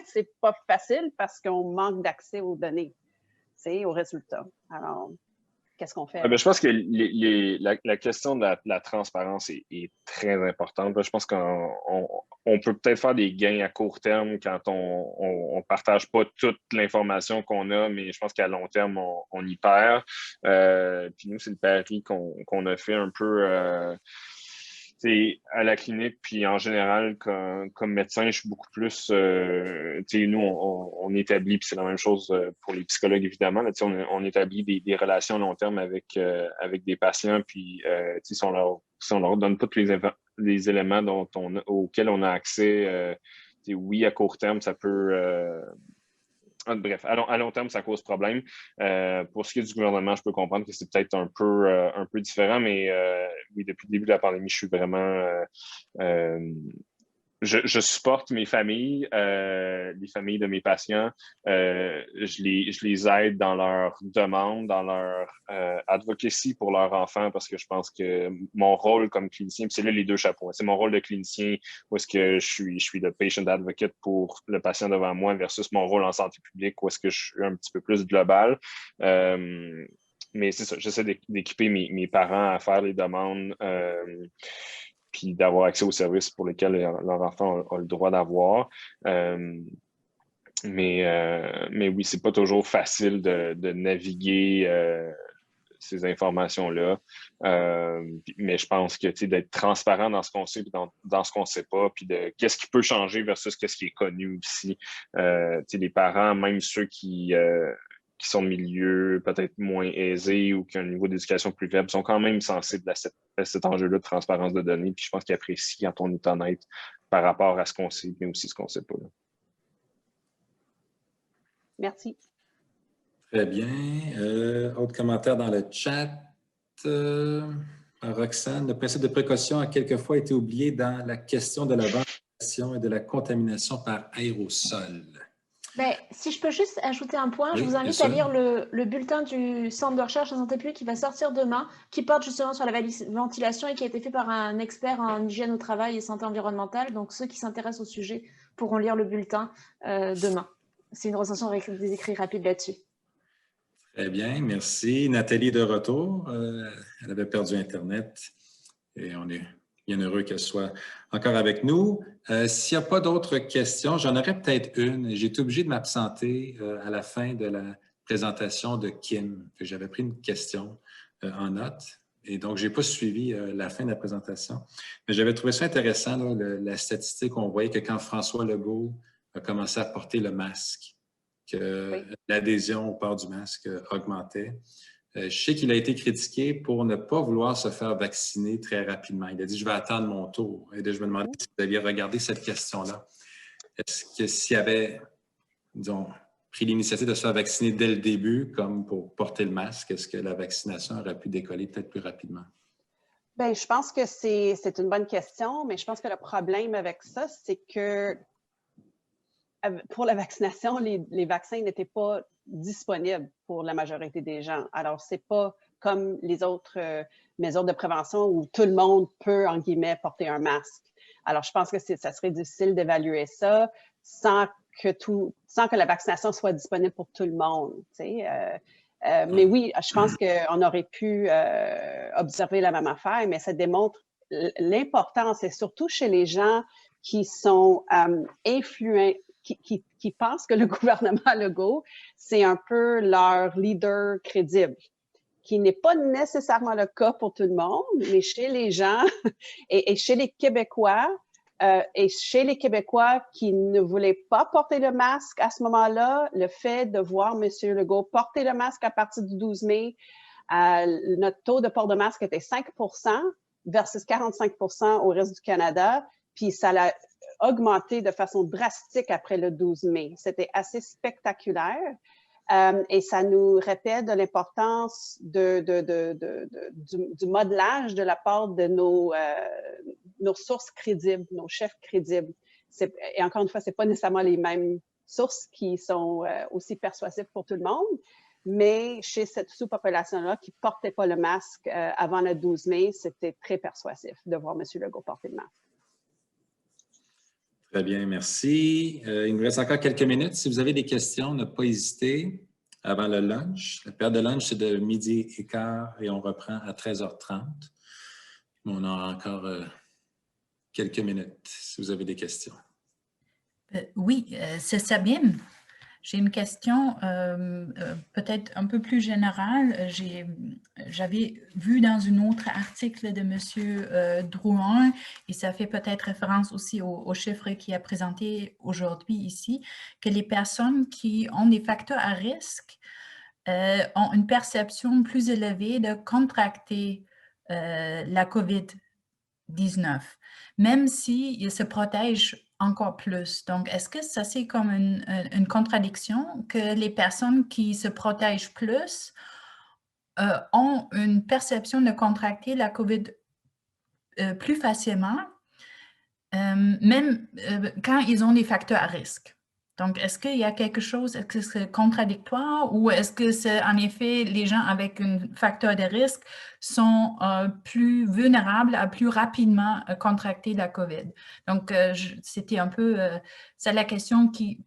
c'est pas facile parce qu'on manque d'accès aux données, aux résultats. Alors, qu'est-ce qu'on fait? Je pense que la question de la transparence est très importante. Je pense qu'on peut peut-être faire des gains à court terme quand on ne partage pas toute l'information qu'on a, mais je pense qu'à long terme, on y perd. Puis nous, c'est le pari qu'on a fait un peu à la clinique, puis en général, comme médecin, je suis beaucoup plus, nous, on établit, puis c'est la même chose pour les psychologues, évidemment, là, on établit des relations long terme avec des patients, puis si on leur donne pas tous les éléments auxquels on a accès, oui, à court terme, ça peut... Bref, à long terme, ça cause problème. Pour ce qui est du gouvernement, je peux comprendre que c'est peut-être un peu différent, mais oui, depuis le début de la pandémie, je suis vraiment... Je supporte mes familles, les familles de mes patients. Je les aide dans leurs demandes, dans leur advocacy pour leurs enfants, parce que je pense que mon rôle comme clinicien, puis c'est là les deux chapeaux, c'est mon rôle de clinicien où est-ce que je suis le patient advocate pour le patient devant moi versus mon rôle en santé publique où est-ce que je suis un petit peu plus global. Mais c'est ça, j'essaie d'équiper mes parents à faire les demandes puis d'avoir accès aux services pour lesquels leur enfant a le droit d'avoir. Mais oui, c'est pas toujours facile de naviguer ces informations-là. Mais je pense que d'être transparent dans ce qu'on sait et dans ce qu'on ne sait pas, puis de qu'est-ce qui peut changer versus qu'est-ce qui est connu aussi. Les parents, même ceux qui sont de milieux peut-être moins aisés ou qui ont un niveau d'éducation plus faible, sont quand même sensibles à cet enjeu-là de transparence de données. Puis je pense qu'ils apprécient quand on est honnête par rapport à ce qu'on sait, mais aussi ce qu'on ne sait pas. Là. Merci. Très bien. Autre commentaire dans le chat. Roxane, le principe de précaution a quelquefois été oublié dans la question de la ventilation et de la contamination par aérosol. Ben, si je peux juste ajouter un point, je vous invite à lire le bulletin du Centre de recherche en santé publique qui va sortir demain, qui porte justement sur la ventilation et qui a été fait par un expert en hygiène au travail et santé environnementale. Donc, ceux qui s'intéressent au sujet pourront lire le bulletin demain. C'est une recension avec des écrits rapides là-dessus. Très bien, merci. Nathalie est de retour. Elle avait perdu Internet et on est bien heureux qu'elle soit encore avec nous. S'il n'y a pas d'autres questions, j'en aurais peut-être une. J'ai été obligé de m'absenter à la fin de la présentation de Kim. J'avais pris une question en note et donc je n'ai pas suivi la fin de la présentation. Mais j'avais trouvé ça intéressant, là, la statistique. On voyait que quand François Legault a commencé à porter le masque, que l'adhésion au port du masque augmentait. Je sais qu'il a été critiqué pour ne pas vouloir se faire vacciner très rapidement. Il a dit « je vais attendre mon tour ». Et je me demandais si vous aviez regardé cette question-là. Est-ce que s'il avait, disons, pris l'initiative de se faire vacciner dès le début, comme pour porter le masque, est-ce que la vaccination aurait pu décoller peut-être plus rapidement? Bien, je pense que c'est une bonne question, mais je pense que le problème avec ça, c'est que pour la vaccination, les vaccins n'étaient pas disponibles pour la majorité des gens. Alors, c'est pas comme les autres mesures de prévention où tout le monde peut, en guillemets, porter un masque. Alors, je pense que ça serait difficile d'évaluer ça sans que la vaccination soit disponible pour tout le monde. Mais oui, je pense qu'on aurait pu observer la même affaire, mais ça démontre l'importance, et surtout chez les gens qui sont influents, qui pensent que le gouvernement Legault, c'est un peu leur leader crédible, qui n'est pas nécessairement le cas pour tout le monde, mais chez les gens et chez les Québécois, qui ne voulaient pas porter le masque à ce moment-là, le fait de voir M. Legault porter le masque à partir du 12 mai, notre taux de port de masque était 5 versus 45 au reste du Canada, puis ça l'a augmenté de façon drastique après le 12 mai. C'était assez spectaculaire. Et ça nous répète de l'importance du modelage de la part de nos sources crédibles, nos chefs crédibles. Et encore une fois, ce n'est pas nécessairement les mêmes sources qui sont aussi persuasives pour tout le monde, mais chez cette sous-population-là qui ne portait pas le masque avant le 12 mai, c'était très persuasif de voir M. Legault porter le masque. Très bien, merci. Il nous reste encore quelques minutes. Si vous avez des questions, ne pas hésiter avant le lunch. La période de lunch, c'est de 12h15 et on reprend à 13h30. On a encore quelques minutes si vous avez des questions. Oui, c'est Sabine. J'ai une question peut-être un peu plus générale. J'avais vu dans un autre article de M. Drouin, et ça fait peut-être référence aussi aux chiffres qu'il a présentés aujourd'hui ici, que les personnes qui ont des facteurs à risque ont une perception plus élevée de contracter la COVID-19, même s'ils se protègent encore plus. Donc, est-ce que ça, c'est comme une contradiction que les personnes qui se protègent plus ont une perception de contracter la COVID plus facilement, même quand ils ont des facteurs à risque? Donc, est-ce qu'il y a quelque chose, est-ce que c'est contradictoire ou est-ce que c'est en effet les gens avec un facteur de risque sont plus vulnérables à plus rapidement contracter la COVID? Donc, c'était un peu, c'est la question qui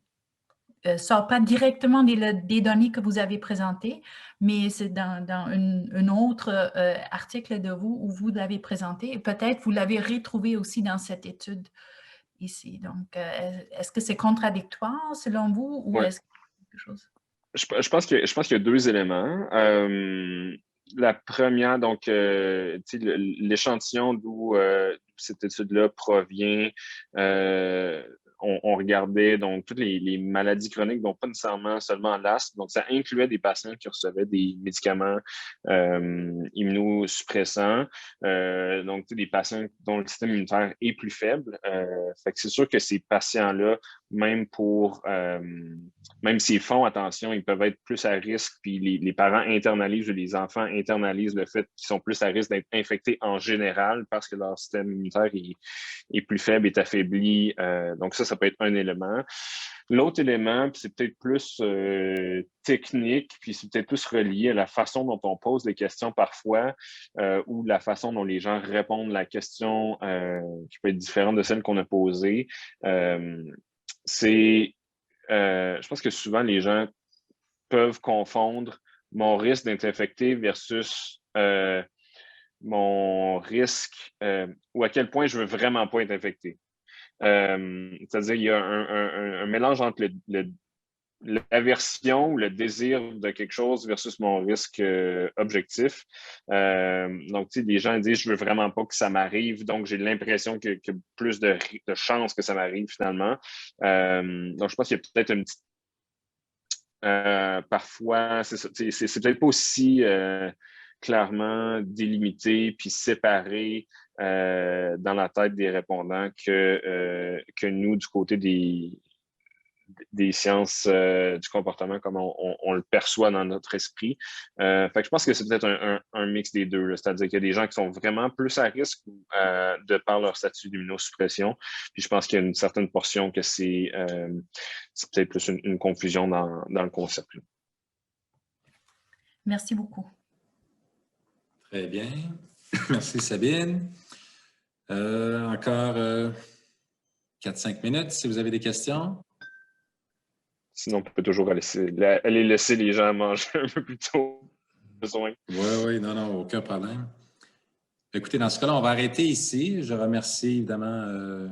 ne sort pas directement des données que vous avez présentées, mais c'est dans un autre article de vous où vous l'avez présenté et peut-être vous l'avez retrouvé aussi dans cette étude ici. Donc, est-ce que c'est contradictoire selon vous ou est-ce qu'il y a quelque chose? Je pense qu'il y a deux éléments. La première, donc, l'échantillon d'où cette étude-là provient, on regardait donc toutes les maladies chroniques, donc pas nécessairement seulement l'asthme. Donc, ça incluait des patients qui recevaient des médicaments immunosuppressants, donc des patients dont le système immunitaire est plus faible. Fait que c'est sûr que ces patients-là, même s'ils font attention, ils peuvent être plus à risque, puis les parents internalisent ou les enfants internalisent le fait qu'ils sont plus à risque d'être infectés en général parce que leur système immunitaire est plus faible, est affaibli. Donc ça peut être un élément. L'autre élément, c'est peut-être plus technique, puis c'est peut-être plus relié à la façon dont on pose les questions parfois ou la façon dont les gens répondent à la question qui peut être différente de celle qu'on a posée. Je pense que souvent les gens peuvent confondre mon risque d'être infecté versus mon risque ou à quel point je veux vraiment pas être infecté. C'est-à-dire il y a un mélange entre l'aversion ou le désir de quelque chose versus mon risque objectif. Donc, tu sais, les gens disent « je veux vraiment pas que ça m'arrive », donc j'ai l'impression qu'il y a plus de chances que ça m'arrive finalement. Donc, je pense qu'il y a peut-être une petite... parfois, c'est peut-être pas aussi clairement délimité puis séparé dans la tête des répondants que nous, du côté des sciences du comportement, comme on le perçoit dans notre esprit. Fait que je pense que c'est peut-être un mix des deux, c'est-à-dire qu'il y a des gens qui sont vraiment plus à risque de par leur statut d'immunosuppression, puis je pense qu'il y a une certaine portion que c'est peut-être plus une confusion dans le concept. Merci beaucoup. Très bien. Merci Sabine. Encore 4-5 minutes si vous avez des questions. Sinon, on peut toujours aller laisser les gens manger un peu plus tôt. Oui, non, aucun problème. Écoutez, dans ce cas-là, on va arrêter ici. Je remercie évidemment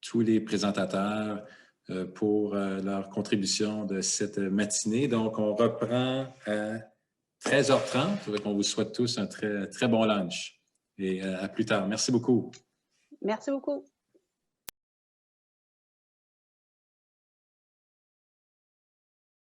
tous les présentateurs pour leur contribution de cette matinée. Donc, on reprend à 13h30. On vous souhaite tous un très, très bon lunch et à plus tard. Merci beaucoup. Merci beaucoup.